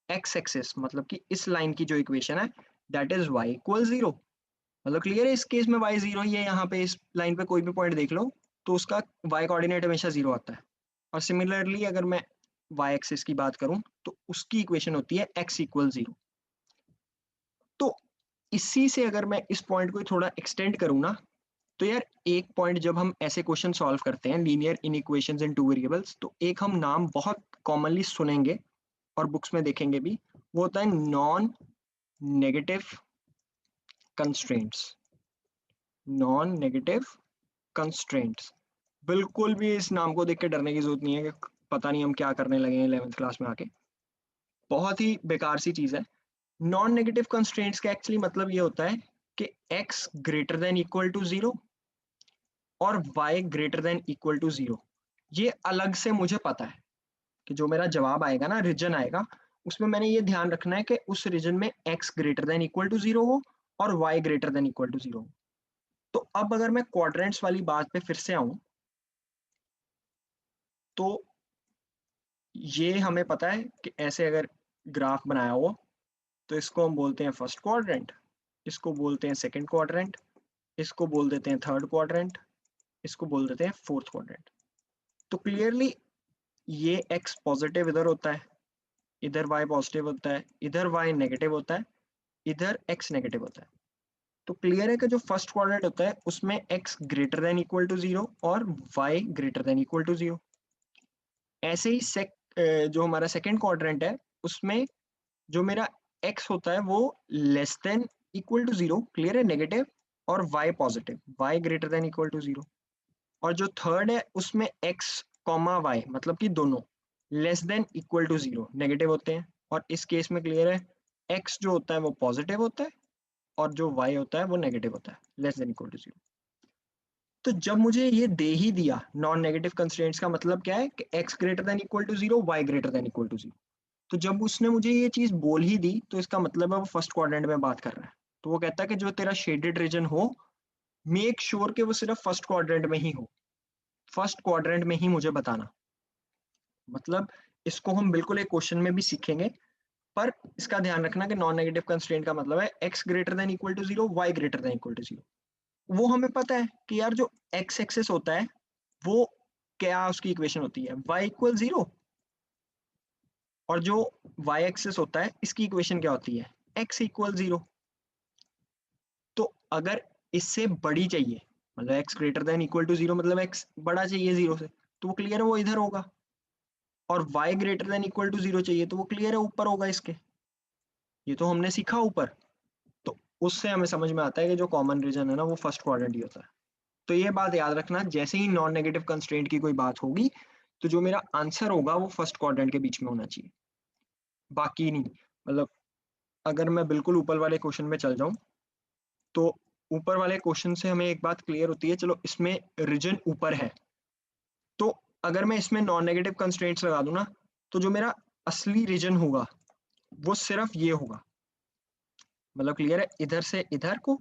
A: x एक्सिस मतलब कि इस लाइन की जो इक्वेशन है, दैट इज y इक्वल 0। मतलब क्लियर है, इस केस में y 0 ही है, यहाँ पे इस लाइन पे कोई भी पॉइंट देख लो तो उसका y कोऑर्डिनेट हमेशा 0 आता है। और सिमिलरली अगर मैं y एक्सिस की बात करूं, तो उसकी इक्वेशन होती है x इक्वल 0। तो इसी से अगर मैं इस पॉइंट को थोड़ा एक्सटेंड करूँ ना, तो यार एक पॉइंट जब हम ऐसे क्वेश्चन सॉल्व करते हैं, लीनियर इन इक्वेशंस इन टू वेरिएबल्स, तो एक हम नाम बहुत कॉमनली सुनेंगे और बुक्स में देखेंगे भी, वो होता है non negative constraints. Non negative constraints, बिल्कुल भी इस नाम को देख के डरने की जरूरत नहीं है कि पता नहीं हम क्या करने लगे हैं 11th क्लास में आके। बहुत ही बेकार सी चीज है। नॉन नेगेटिव कंस्ट्रेंट्स का एक्चुअली मतलब ये होता है कि x greater than equal to 0 और y greater than equal to 0। ये अलग से मुझे पता है कि जो मेरा जवाब आएगा ना, रीजन आएगा, उसमें मैंने ये ध्यान रखना है कि उस रीजन में x greater than equal to 0 हो और y greater than equal to 0 हो। तो अब अगर मैं क्वाड्रेंट्स वाली बात पे फिर से आऊं, तो ये हमें पता है कि ऐसे अगर ग्राफ बनाया हो, तो इसको हम बोलते हैं फर्स्ट क्वाड्रेंट, इसको बोलते हैं सेकंड क्वाड्रेंट, इसको बोल देते हैं थर्ड क्वाड्रेंट, इसको बोल देते हैं फोर्थ क्वाड्रेंट। तो क्लियरली ये x पॉजिटिव इधर होता है, इधर y पॉजिटिव होता है, इधर y नेगेटिव होता है, इधर x नेगेटिव होता है। तो क्लियर है कि जो फर्स्ट क्वाड्रेंट होता है उसमें x greater than equal to 0 और y greater than equal to 0। ऐसे ही जो हमारा सेकंड क्वाड्रेंट है, उसमें जो मेरा x होता है वो less than equal to 0, clear है, नेगेटिव, और y positive, y greater than equal to 0। और जो थर्ड है उसमें x कॉमा y मतलब कि दोनों less than equal to 0 negative होते हैं, और इस केस में क्लियर है x जो होता है वो पॉजिटिव होता है और जो y होता है वो नेगेटिव होता है, लेस देन इक्वल टू 0। तो जब मुझे ये दे ही दिया नॉन नेगेटिव कंस्ट्रेंट्स का मतलब क्या है कि x greater than equal to 0, y greater than equal to 0। तो जब उसने मुझे ये चीज बोल ही दी तो इसका मतलब है वो फर्स्ट क्वाड्रेंट में बात कर रहा है। तो वो कहता है कि जो तेरा शेडेड रीजन हो, मेक श्योर कि वो सिर्फ फर्स्ट क्वाड्रेंट में ही हो, फर्स्ट क्वाड्रेंट में ही मुझे बताना। मतलब इसको हम बिल्कुल एक क्वेश्चन में भी सीखेंगे, पर इसका ध्यान रखना कि नॉन नेगेटिव कंस्ट्रेंट का मतलब है x greater than equal to 0, y greater than equal to 0। वो हमें पता है कि यार जो x एक्सेस होता है वो क्या उसकी इक्वेशन होती है, y इक्वल 0, और जो y एक्सेस होता है इसकी इक्वेशन क्या होती है, x इक्वल 0। तो अगर इससे बड़ी चाहिए, मतलब x greater than equal to 0 मतलब x बड़ा चाहिए 0 से, तो वो क्लियर है वो इधर होगा। और y greater than equal to 0 चाहिए तो वो क्लियर है ऊपर होगा इसके। ये तो हमने सीखा ऊपर। तो उससे हमें समझ में आता है कि जो कॉमन रीजन है ना वो फर्स्ट क्वाड्रेंट ही होता है। तो ये बात याद रखना, जैसे ही नॉन नेगेटिव कंस्ट्रेंट की कोई बात होगी तो जो मेरा आंसर होगा वो फर्स्ट क्वाड्रेंट के बीच में होना चाहिए, बाकी नहीं। मतलब अगर मैं बिल्कुल ऊपर वाले क्वेश्चन में चल जाऊं तो ऊपर वाले क्वेश्चन से हमें एक बात क्लियर होती है, चलो इसमें रीजन ऊपर है, तो अगर मैं इसमें नॉन नेगेटिव कंस्ट्रेंट्स लगा दूं ना, तो जो मेरा असली रीजन होगा वो सिर्फ ये होगा। मतलब क्लियर है, इधर से इधर को,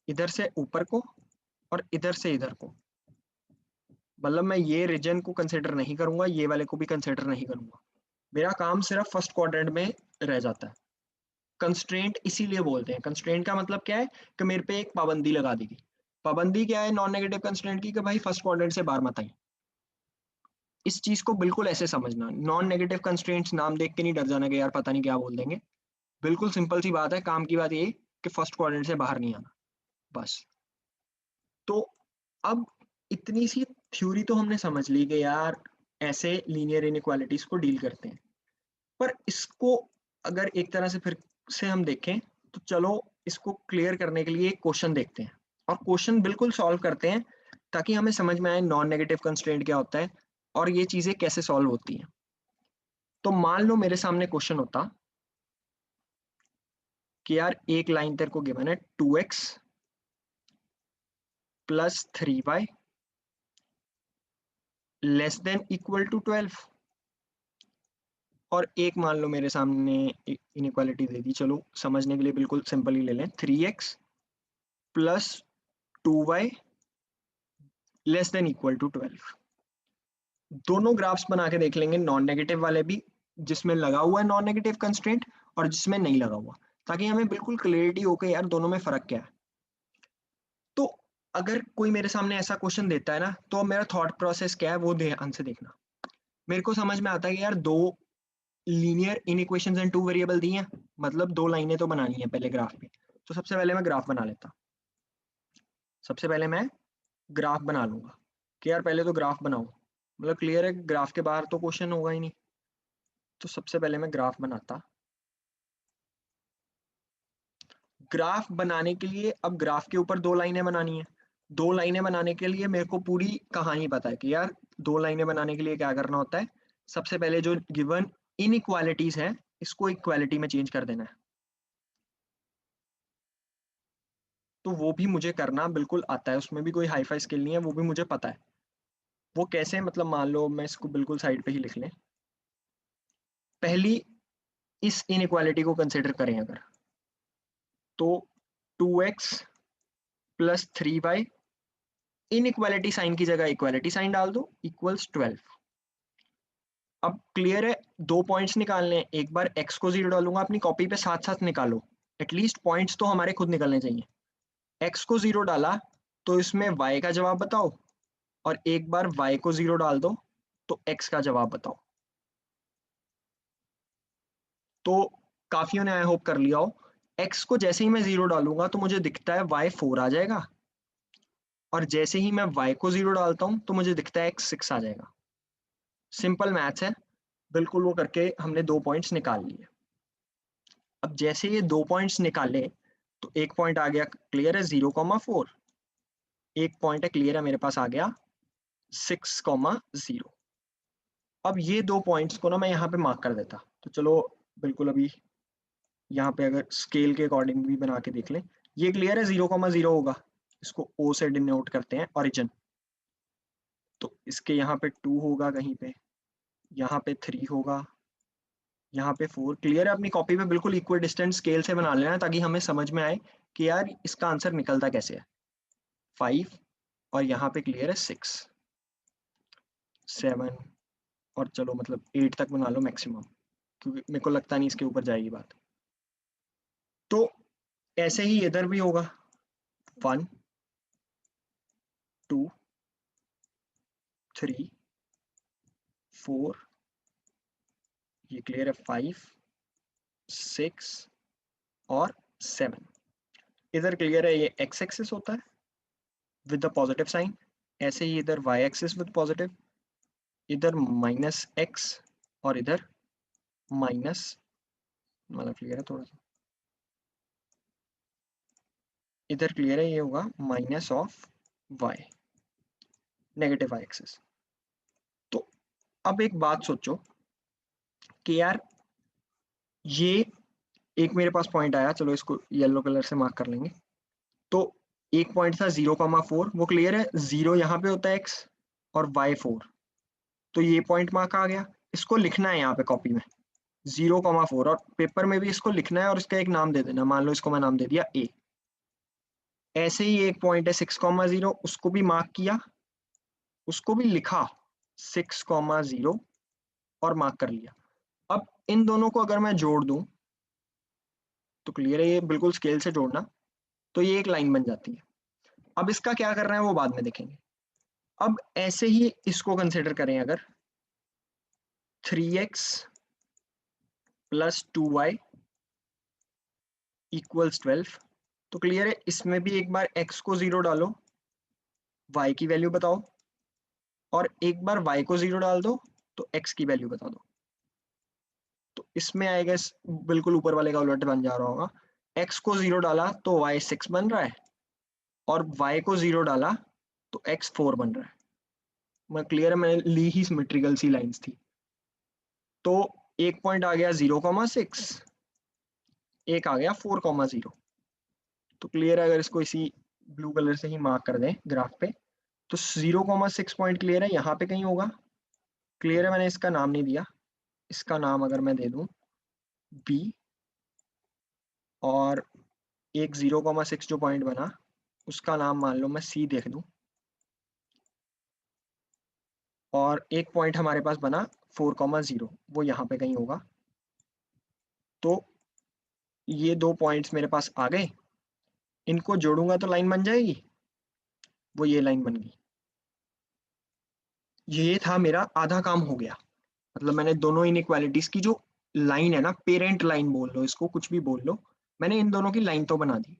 A: इधर से ऊपर को, और इधर से इधर को। मतलब मैं ये रीजन को कंसिडर नहीं करूंगा, ये वाले को भी कंसिडर नहीं करूंगा। मेरा काम सिर्फ फर्स्ट क्वाड्रेंट में रह जाता है। कंस्ट्रेंट इसीलिए बोलते हैं, कंस्ट्रेंट का मतलब क्या है कि मेरे पे एक पाबंदी लगा दी गई। पाबंदी क्या है नॉन नेगेटिव कंस्ट्रेंट की, कि भाई फर्स्ट क्वाड्रेंट से बाहर मत आई। इस चीज को बिल्कुल ऐसे समझना, नॉन नेगेटिव कंस्ट्रेंट्स नाम देख के नहीं डर जाना कि यार पता नहीं क्या बोल देंगे। बिल्कुल सिंपल सी बात है, काम की बात ये कि फर्स्ट क्वाड्रेंट से बाहर नहीं आना, बस। तो अब इतनी सी थ्योरी तो हमने समझ ली कि यार ऐसे लीनियर इनइक्वालिटीज को डील करते हैं। पर इसको अगर एक तरह से फिर से हम देखें तो चलो इसको क्लियर करने के लिए एक क्वेश्चन देखते हैं, और क्वेश्चन बिल्कुल सॉल्व करते हैं ताकि हमें समझ में आए नॉन नेगेटिव कंस्ट्रेंट क्या होता है और ये चीजें कैसे सॉल्व होती हैं। तो मान लो मेरे सामने क्वेश्चन होता कि यार एक लाइन तेरे को गिवन है 2x plus 3y less than equal to 12, और एक मान लो मेरे सामने इनइक्वालिटी दे दी, चलो समझने के लिए बिल्कुल सिंपल ही ले लें, 3x plus 2y less than equal to 12। दोनों ग्राफ्स बना के देख लेंगे, नॉन नेगेटिव वाले भी जिसमें लगा हुआ है नॉन नेगेटिव कंस्ट्रेंट, और जिसमें नहीं लगा हुआ, ताकि हमें बिल्कुल क्लियरिटी हो के यार दोनों में फर्क क्या है। तो अगर कोई मेरे सामने ऐसा क्वेश्चन देता है ना, तो मेरा थॉट प्रोसेस क्या है वो ध्यान से देखना। मेरे को समझ में आता है कि यार दो linear in equations and two variable दी हैं, मतलब दो लाइनें तो बनानी है पहले ग्राफ पे। तो सबसे पहले मैं ग्राफ बना लेता, सबसे पहले मैं ग्राफ बना लूंगा कि यार पहले तो ग्राफ बनाओ। मतलब क्लियर है, ग्राफ के बाहर तो क्वेश्चन होगा ही नहीं। तो सबसे पहले मैं ग्राफ बनाता। ग्राफ बनाने के लिए अब ग्राफ के ऊपर दो लाइनें बनानी है। दो लाइनें बनाने के लिए मेरे को पूरी कहानी पता है कि यार दो लाइनें बनाने के लिए क्या करना होता है। सबसे पहले जो गिवन इनइक्वालिटीज है इसको इक्वालिटी में चेंज कर देना है। तो वो भी मुझे करना बिल्कुल आता है, उसमें भी कोई हाई फाई स्किल नहीं है, वो भी मुझे पता है। वो कैसे, मतलब मान लो मैं इसको बिल्कुल साइड पे ही लिख लें। पहली इस इनइक्वालिटी को कंसिडर करें अगर, तो 2x plus 3y, inequality sign की जगह इक्वालिटी साइन डाल दो, इक्वल्स 12। अब क्लियर है, दो पॉइंट्स निकालने हैं, एक बार x को 0 डालूंगा अपनी कॉपी पे, साथ साथ निकालो। एटलीस्ट पॉइंट्स तो हमारे खुद निकलने चाहिए। x को 0 डाला तो इसमें y का जवाब बताओ, और एक बार y को 0 डाल दो तो x का जवाब बताओ। तो काफियों ने आई होप कर लिया हो। x को जैसे ही मैं 0 डालूंगा तो मुझे दिखता है y 4 आ जाएगा, और जैसे ही मैं y को 0 डालता हूं तो मुझे दिखता है x 6 आ जाएगा। सिंपल मैथ्स है, बिल्कुल वो करके हमने दो पॉइंट्स निकाल लिए। अब जैसे ये दो पॉइंट्स निकाले तो एक पॉइंट आ गया क्लियर है 0,4, एक पॉइंट है क्लियर है मेरे पास आ गया 6,0। अब ये दो पॉइंट्स को ना मैं यहाँ पे मार्क कर देता, तो चलो बिल्कुल अभी यहाँ पे अगर स्केल के अकॉर्डिंग भी बना के देख लें, ये क्लियर है 0,0 होगा, इसको O से डिनोट करते हैं ओरिजिन। तो इसके यहाँ पे 2 होगा कहीं पे, यहाँ पे 3 होगा, यहाँ पे 4। क्लियर है? अपनी कॉपी पे बिल्कुल इक्वल डिस्टेंट स्केल से बना लेना ताकि हमें समझ में आए कि यार इसका आंसर निकलता कैसे है। 5 और यहाँ पे क्लियर है 6, 7 और चलो मतलब 8 तक बना लो मैक्सिमम, क्योंकि मेरे को लगता नहीं इसके ऊपर जाएगी बात। तो ऐसे ही इधर भी होगा 1, 2, 3, 4, ये क्लियर है 5, 6 और 7। इधर क्लियर है ये x एक्सिस होता है विद द पॉजिटिव साइन, ऐसे ही इधर y एक्सिस विद पॉजिटिव, इधर -x और इधर माइनस, मतलब क्लियर है थोड़ा सा, इधर क्लियर है ये होगा minus of y, negative y axis. तो अब एक बात सोचो कि यार ये एक मेरे पास पॉइंट आया, चलो इसको येलो कलर से मार्क कर लेंगे। तो एक पॉइंट था 0,4, वो क्लियर है, 0 यहाँ पे होता है x और y 4, तो ये पॉइंट मार्क आ गया। इसको लिखना है यहाँ पे कॉपी में 0,4, और पेपर में भी इसको लिखना है और इसका एक नाम दे देना, मान लो इसको मैं नाम दे दिया a। ऐसे ही एक पॉइंट है 6,0, उसको भी मार्क किया, उसको भी लिखा 6,0 और मार्क कर लिया। अब इन दोनों को अगर मैं जोड़ दूं तो क्लियर है, ये बिल्कुल स्केल से जोड़ना, तो ये एक लाइन बन जाती है। अब इसका क्या करना है वो बाद में देखेंगे। अब ऐसे ही इसको कंसिडर करें, अगर 3x प्लस 2y इक्वल्स 12, तो क्लियर है, इसमें भी एक बार x को 0 डालो, y की वैल्यू बताओ, और एक बार y को 0 डाल दो तो x की वैल्यू बता दो। तो इसमें आएगा, बिल्कुल ऊपर वाले का उलट बन जा रहा होगा, x को 0 डाला तो y 6 बन रहा है, और y को 0 डाला तो x 4 बन रहा है। मैं क्लियर है, मैंने ली ही सिमेट्रिकल सी लाइंस थी। तो एक पॉइंट आ गया 0,6, एक आ गया 4,0। तो क्लियर है, अगर इसको इसी ब्लू कलर से ही मार्क कर दें ग्राफ पे, तो 0,6 पॉइंट क्लियर है, यहाँ पे कहीं होगा। क्लियर है, मैंने इसका नाम नहीं दिया, इसका नाम अगर मैं दे दूं b, और एक 0,6 जो पॉइंट बना उसका नाम मान लो मैं c देख दूं, और एक पॉइंट हमारे पास बना 4,0, वो यहाँ पे कहीं होगा। तो ये दो पॉइंट्स मेरे पास आ गए, इनको जोड़ूंगा तो लाइन बन जाएगी, वो ये लाइन बन गई। ये था मेरा आधा काम हो गया, मतलब मैंने दोनों इनइक्वालिटीज की जो लाइन है ना, पेरेंट लाइन बोल लो इसको, कुछ भी बोल लो, मैंने इन दोनों की लाइन तो बना दी।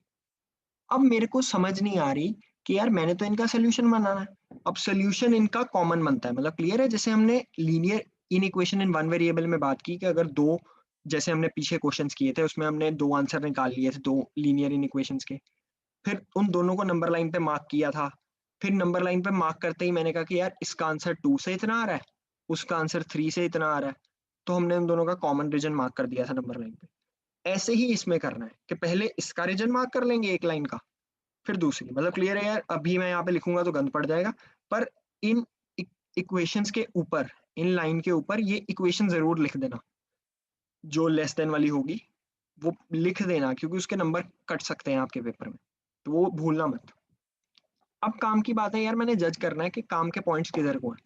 A: अब मेरे को समझ नहीं आ रही कि यार मैंने तो इनका सोल्यूशन बनाना है, अब सोल्यूशन इनका कॉमन बनता है, मतलब क्लियर है, जैसे हमने linear in equation in one variable में बात की कि अगर दो, जैसे हमने पीछे क्वेश्चंस किए थे उसमें हमने दो आंसर निकाल लिए थे दो लीनियर इन इक्वेशंस के, फिर उन दोनों को नंबर लाइन पे मार्क किया था, फिर नंबर लाइन पे मार्क करते ही मैंने कहा कि यार इसका आंसर 2 से इतना आ रहा है, उसका आंसर 3 से इतना आ रहा है, तो हमने उन दोनों का कॉमन रीजन मार्क कर दिया था नंबर लाइन पे। ऐसे ही इसमें करना है कि पहले इसका रीजन मार्क कर लेंगे एक लाइन का, फिर दूसरी, मतलब क्लियर है यार, अभी मैं यहाँ पे लिखूंगा तो गंद पड़ जाएगा, पर इन इक्वेशंस के ऊपर, इन लाइन के ऊपर ये इक्वेशन जरूर लिख देना, जो लेस देन वाली होगी वो लिख देना, क्योंकि उसके नंबर कट सकते हैं आपके पेपर में, तो वो भूलना मत। अब काम की बात है यार, मैंने जज करना है कि काम के पॉइंट्स किधर को हैं,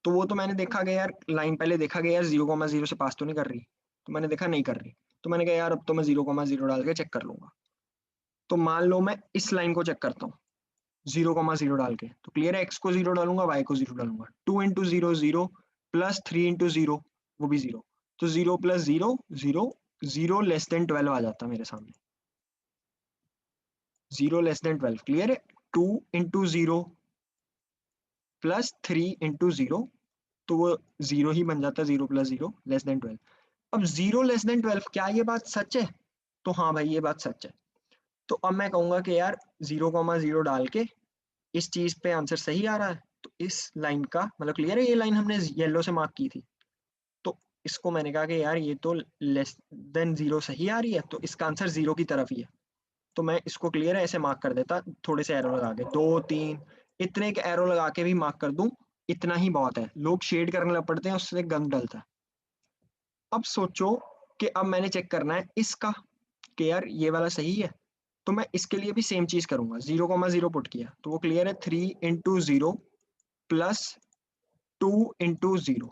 A: तो वो तो मैंने देखा गया यार, लाइन पहले देखा गया यार 0,0 से पास तो नहीं कर रही, तो मैंने देखा नहीं कर रही, तो मैंने कहा यार अब तो मैं 0,0 डाल के चेक कर लूंगा। तो मान लो मैं इस लाइन को चेक करता हूँ 0,0 डाल के, तो क्लियर है, एक्स को 0 डालूंगा, वाई को 0 डालूंगा, 2 इंटू 0 0, प्लस 3 इंटू 0 वो भी 0, तो 0 प्लस 0 0, 0 लेस देन 12 आ जाता मेरे सामने, 0 लेस देन 12, क्लियर है, 2 इंटू 0 प्लस 3 इंटू 0, तो वो 0 ही बन जाता है, 0 प्लस 0 लेस देन 12। अब 0 लेस देन 12, क्या ये बात सच है? तो हाँ भाई ये बात सच है। तो अब मैं कहूंगा कि यार 0,0 डाल के इस चीज पे आंसर सही आ रहा है, तो इस लाइन का मतलब क्लियर है, ये लाइन हमने येलो से मार्क की थी, तो इसको मैंने कहा कि यार ये तो लेस देन 0 सही आ रही है, तो इसका आंसर 0 की तरफ ही है। तो मैं इसको क्लियर है ऐसे मार्क कर देता, थोड़े से एरो लगा के, 2 3 इतने के एरो लगा के भी मार्क कर दूं, इतना ही बहुत है। लोग शेड करने लग पड़ते हैं, उससे गंद डलता है। अब सोचो कि अब मैंने चेक करना है इसका कि यार ये वाला सही है, तो मैं इसके लिए भी सेम चीज करूंगा। 0,0 पुट किया तो वो क्लियर है, 3 into 0 plus 2 into 0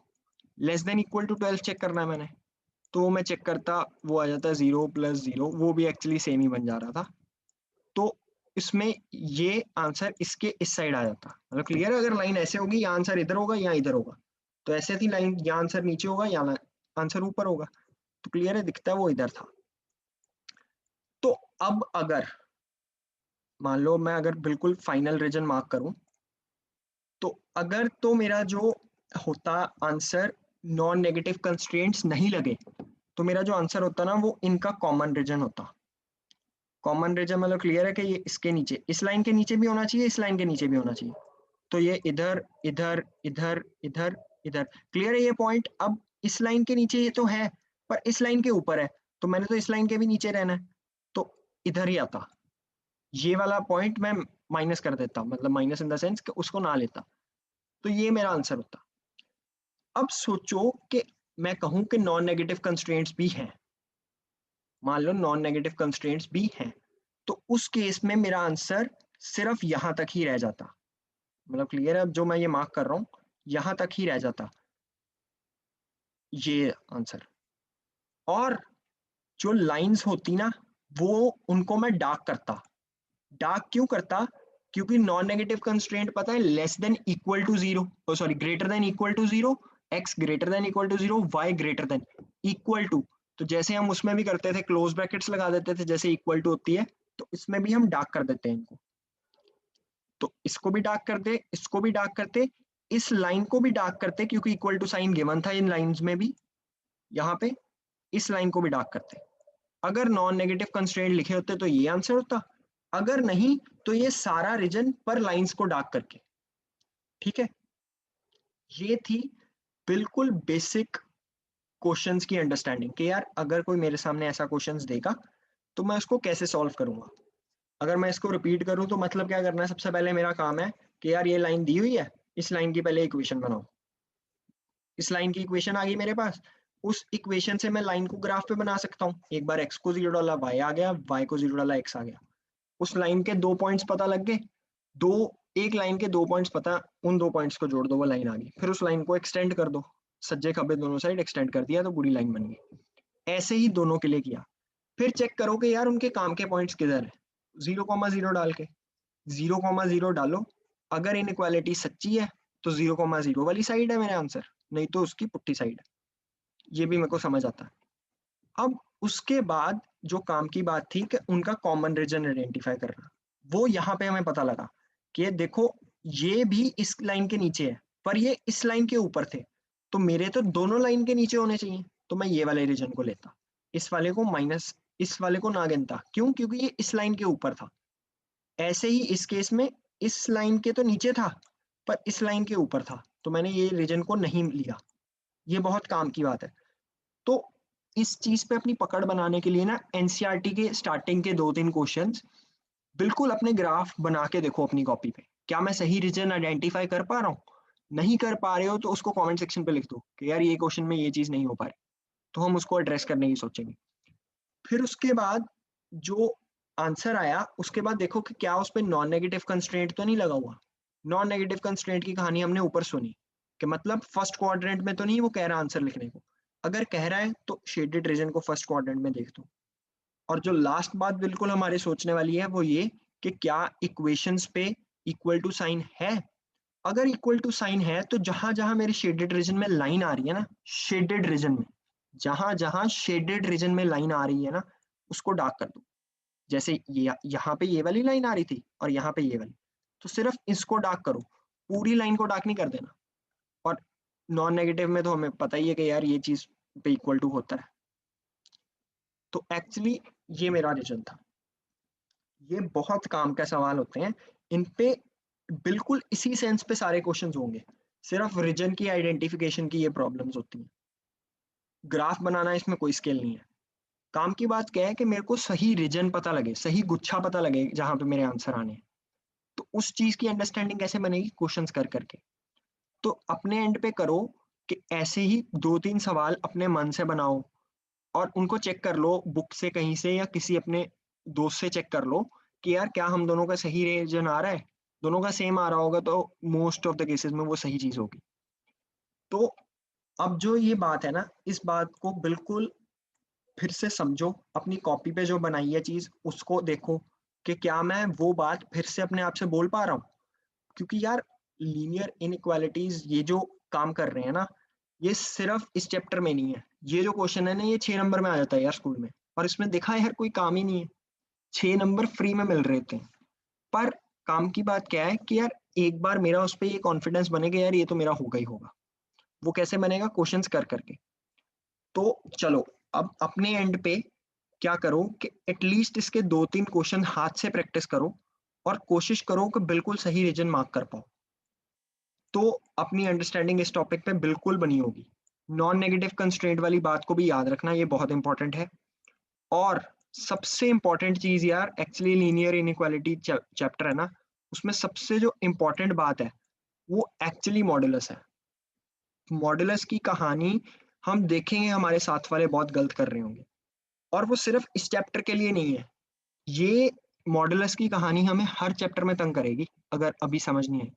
A: less than equal to 12 check करना है मैंने। तो मैं चेक करता, वो आ जाता 0 प्लस 0, वो भी एक्चुअली सेम ही बन जा रहा था। तो इसमें ये आंसर इसके इस साइड आ जाता, मतलब क्लियर है। अगर लाइन ऐसे होगी, या आंसर इधर होगा या इधर होगा। तो ऐसे थी लाइन, या आंसर नीचे होगा या आंसर ऊपर होगा। तो क्लियर है, दिखता है वो इधर था। तो अब अगर मान लो मैं अगर बिल्कुल फाइनल रीजन मार्क करूं, तो अगर तो मेरा जो होता आंसर नॉन नेगेटिव कंस्ट्रेंट्स नहीं लगे, तो मेरा जो आंसर होता ना वो इनका कॉमन रीजन होता। कॉमन रीजन मतलब क्लियर है कि ये इसके नीचे, इस लाइन के नीचे भी होना चाहिए, इस लाइन के नीचे भी होना चाहिए। तो ये इधर इधर इधर इधर इधर, क्लियर है ये पॉइंट। अब इस लाइन के नीचे ये तो है, पर इस लाइन के ऊपर है, तो मैंने तो इस लाइन के भी नीचे रहना है, तो इधर ही आता। ये वाला पॉइंट मैं माइनस कर देता, मतलब माइनस इन द सेंस कि उसको ना लेता। तो ये मेरा आंसर होता। अब सोचो कि मैं कहूं कि नॉन नेगेटिव कंस्ट्रेंट्स भी हैं, मान लो नॉन नेगेटिव कंस्ट्रेंट्स भी हैं, तो उस केस में मेरा आंसर सिर्फ यहां तक ही रह जाता। मतलब क्लियर है, अब जो मैं ये मार्क कर रहा हूं यहां तक ही रह जाता ये आंसर। और जो लाइंस होती ना, वो उनको मैं डार्क करता। डार्क क्यों करता? क्योंकि नॉन नेगेटिव कंस्ट्रेंट पता है, less than equal to 0, sorry greater than equal to 0, x greater than equal to 0, y greater than equal to. तो जैसे हम उसमें भी करते थे, क्लोज ब्रैकेट्स लगा देते थे जैसे इक्वल टू होती है, तो इसमें भी हम डार्क कर देते हैं इनको। तो इसको भी डार्क करते, इसको भी डार्क करते, इस लाइन को भी डार्क करते, क्योंकि इक्वल टू साइन गिवन था इन लाइंस में भी। यहाँ पे इस लाइन को भी डार्क करते। अगर नॉन नेगेटिव कंस्ट्रेंट लिखे होते तो ये आंसर होता, अगर नहीं तो ये सारा रीजन पर लाइंस को डार्क करके। ठीक है, ये थी बिल्कुल बेसिक क्वेश्चंस की अंडरस्टैंडिंग कि यार अगर कोई मेरे सामने ऐसा क्वेश्चंस देगा तो मैं उसको कैसे सॉल्व करूंगा। अगर मैं इसको रिपीट करूं तो मतलब क्या करना है, सबसे पहले मेरा काम है कि यार ये लाइन दी हुई है, इस लाइन की पहले इक्वेशन बनाओ। इस लाइन की इक्वेशन आ गई मेरे पास, उस इक्वेशन से मैं लाइन को ग्राफ पे बना सकता हूँ। एक बार एक्स को 0 डाला वाई आ गया, वाई को 0 डाला एक्स आ गया। उस लाइन के 2 पॉइंट्स पता लग गए, दो एक लाइन के 2 पॉइंट्स पता, उन 2 पॉइंट्स को जोड़ दो, वो लाइन आ गई। फिर उस लाइन को एक्सटेंड कर दो, सज्जे खब्बे दोनों साइड एक्सटेंड कर दिया तो पूरी लाइन बन गई। ऐसे ही दोनों के लिए किया। फिर चेक करो कि यार उनके काम के पॉइंट्स किधर है, 0,0 डाल के 0,0 डालो। अगर इनइक्वालिटी सच्ची है तो 0,0 वाली साइड है मेरा आंसर, नहीं तो उसकी पुट्ठी साइड है। ये भी मेरे को समझ आता है। अब उसके बाद जो काम की बात थी कि उनका कॉमन रीजन आइडेंटिफाई करना, वो यहाँ पे हमें पता लगा कि देखो ये भी इस लाइन के नीचे है, पर ये इस लाइन के ऊपर थे, तो मेरे तो दोनों लाइन के नीचे होने चाहिए। तो मैं ये वाले रीजन को लेता, इस वाले को माइनस, इस वाले को ना गिनता। क्यों? क्योंकि ये इस लाइन के ऊपर था। ऐसे ही इस केस में इस लाइन के तो नीचे था, पर इस लाइन के ऊपर था, तो मैंने ये रीजन को नहीं लिया। ये बहुत काम की बात है। तो इस चीज पे अपनी पकड़ बनाने के लिए ना, एनसीईआरटी के स्टार्टिंग के 2-3 क्वेश्चंस बिल्कुल अपने ग्राफ बना के देखो अपनी कॉपी पे, क्या मैं सही रीजन आइडेंटिफाई कर पा रहा हूँ। नहीं कर पा रहे हो तो उसको कमेंट सेक्शन पे लिख दो कि यार ये क्वेश्चन में ये चीज नहीं हो पा रही, तो हम उसको एड्रेस करने की सोचेंगे। फिर उसके बाद जो आंसर आया, उसके बाद देखो कि क्या उस पर नॉन नेगेटिव कंस्ट्रेंट तो नहीं लगा हुआ। नॉन नेगेटिव कंस्ट्रेंट की कहानी हमने ऊपर सुनी कि मतलब फर्स्ट क्वाड्रेंट में तो नहीं वो कह रहा आंसर लिखने को। अगर कह रहा है तो शेडेड रीजन को फर्स्ट क्वाड्रेंट में देख दो। और जो लास्ट बात बिल्कुल हमारे सोचने वाली है वो ये कि क्या इक्वेशंस पे इक्वल टू साइन है। अगर इक्वल टू साइन है तो जहां जहां मेरे शेडेड रीजन में लाइन आ रही है ना, शेडेड रीजन में जहां जहां शेडेड रीजन में लाइन आ रही है ना, उसको डार्क कर दो। जैसे ये यहाँ पे ये वाली लाइन आ रही थी और यहाँ पे ये वाली, तो सिर्फ इसको डार्क करो, पूरी लाइन को डार्क नहीं कर देना। और नॉन नेगेटिव में तो हमें पता ही है कि यार ये चीज पे इक्वल टू होता है। तो एक्चुअली ये मेरा रीजन था। ये बहुत काम का सवाल होते हैं, इन पे बिल्कुल इसी सेंस पे सारे क्वेश्चंस होंगे। सिर्फ रीजन की आइडेंटिफिकेशन की ये प्रॉब्लम्स होती हैं। ग्राफ बनाना इसमें कोई स्किल नहीं है। काम की बात क्या है कि मेरे को सही रीजन पता लगे, सही गुच्छा पता लगे जहाँ पे मेरे आंसर आने हैं। तो उस चीज़ की अंडरस्टैंडिंग कैसे बनेगी? क्वेश्चंस कर करके। तो अपने एंड पे करो कि ऐसे ही 2-3 सवाल अपने मन से बनाओ और उनको चेक कर लो बुक से कहीं से या किसी अपने दोस्त से चेक कर लो कि यार क्या हम दोनों का सही रीजन आ रहा है? दोनों का सेम आ रहा होगा तो मोस्ट ऑफ द केसेस में वो सही चीज़ होगी। तो अब जो ये बात है ना, इस बात को बिल्कुल फिर से समझो, अपनी कॉपी पे जो बनाई है चीज़ उसको देखो कि क्या मैं वो बात फिर से अपने आप से बोल पा रहा हूँ? क्योंकि यार लीनियर इनइक्वालिटीज़ ये जो काम कर रहे हैं ना, ये सिर्फ़ इस चैप्टर में नहीं है। ये जो क्वेश्चन है ना, ये 6 नंबर में आ जाता है यार स्कूल में और इसमें देखा है यार कोई काम ही नहीं है। 6 नंबर फ्री में मिल रहे थे। पर काम की बात क्या है कि यार एक बार मेरा उस पे ये कॉन्फिडेंस बनेगा यार ये तो मेरा होगा ही होगा। वो कैसे बनेगा? क्वेश्चंस कर करके। तो चलो अब अपने एंड पे क्या करो कि एटलीस्ट इसके 2-3 क्वेश्चन हाथ से प्रैक्टिस करो और कोशिश करो कि बिल्कुल सही रीजन मार्क कर पाओ। तो अपनी अंडरस्टैंडिंग इस टॉपिक पे बिल्कुल बनी होगी। नॉन नेगेटिव कंस्ट्रेंट वाली बात को भी याद रखना, ये बहुत इंपॉर्टेंट है। और सबसे इंपॉर्टेंट चीज़ यार एक्चुअली लीनियर इनइक्वालिटी चैप्टर है ना, उसमें सबसे जो इंपॉर्टेंट बात है, वो एक्चुअली मॉडुलस है। मॉडुलस की कहानी हम देखेंगे हमारे साथ वाले बहुत गलत कर रहे होंगे और वो सिर्फ इस चैप्टर के लिए नहीं है। ये मॉडुलस की कहानी हमें हर चैप्टर में तंग करेगी अगर अभी समझ नहीं आई।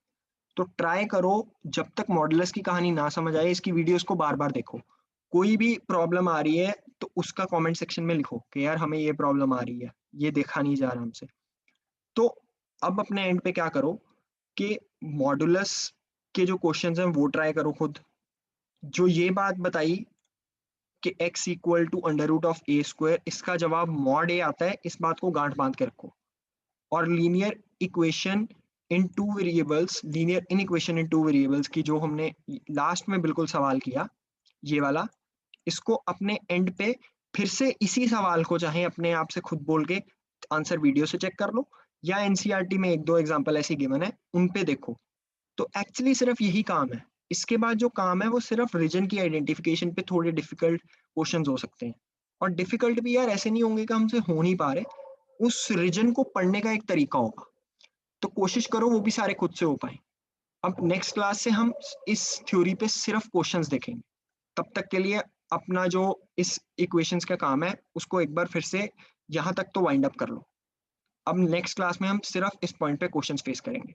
A: तो ट्राई करो जब तक मॉडुलस की कहानी ना समझ आए इसकी वीडियोस को बार-बार देखो। कोई भी प्रॉब्लम आ रही है तो उसका कमेंट सेक्शन में लिखो कि यार हमें ये प्रॉब्लम आ रही है, ये देखा नहीं जा रहा हमसे। तो अब अपने एंड पे क्या करो कि मॉडुलस के जो क्वेश्चंस हैं वो ट्राई करो खुद। जो ये बात बताई कि x equal to under root of a square, इसका जवाब मॉड ए आता है, इस बात को गांठ बांध के रखो। और linear equation in two variables, linear in equation in two variables की जो हमने लास्ट में बिल्कुल सवाल किया, ये वाला, इसको अपने एंड पे फिर से इसी सवाल को चाहे अपने आप से खुद बोल के आंसर वीडियो से चेक कर लो या एनसीईआरटी में 1-2 एग्जांपल ऐसे गिवन है, उन पे देखो। तो एक्चुअली सिर्फ यही काम है। इसके बाद जो काम है वो सिर्फ रीजन की आइडेंटिफिकेशन पे थोड़े डिफिकल्ट क्वेश्चंस हो सकते हैं। और डिफिकल्ट भी यार ऐसे नहीं होंगे कि हमसे हो नहीं पा रहे, उस रीजन को पढ़ने का एक तरीका होगा। तो कोशिश करो वो भी सारे खुद से हो पाए। अब नेक्स्ट क्लास से हम इस थ्योरी पे सिर्फ क्वेश्चंस देखेंगे। तब तक के लिए अपना जो इस इक्वेशंस का काम है उसको एक बार फिर से यहाँ तक तो वाइंड अप कर लो। अब नेक्स्ट क्लास में हम सिर्फ इस पॉइंट पे क्वेश्चंस फेस करेंगे।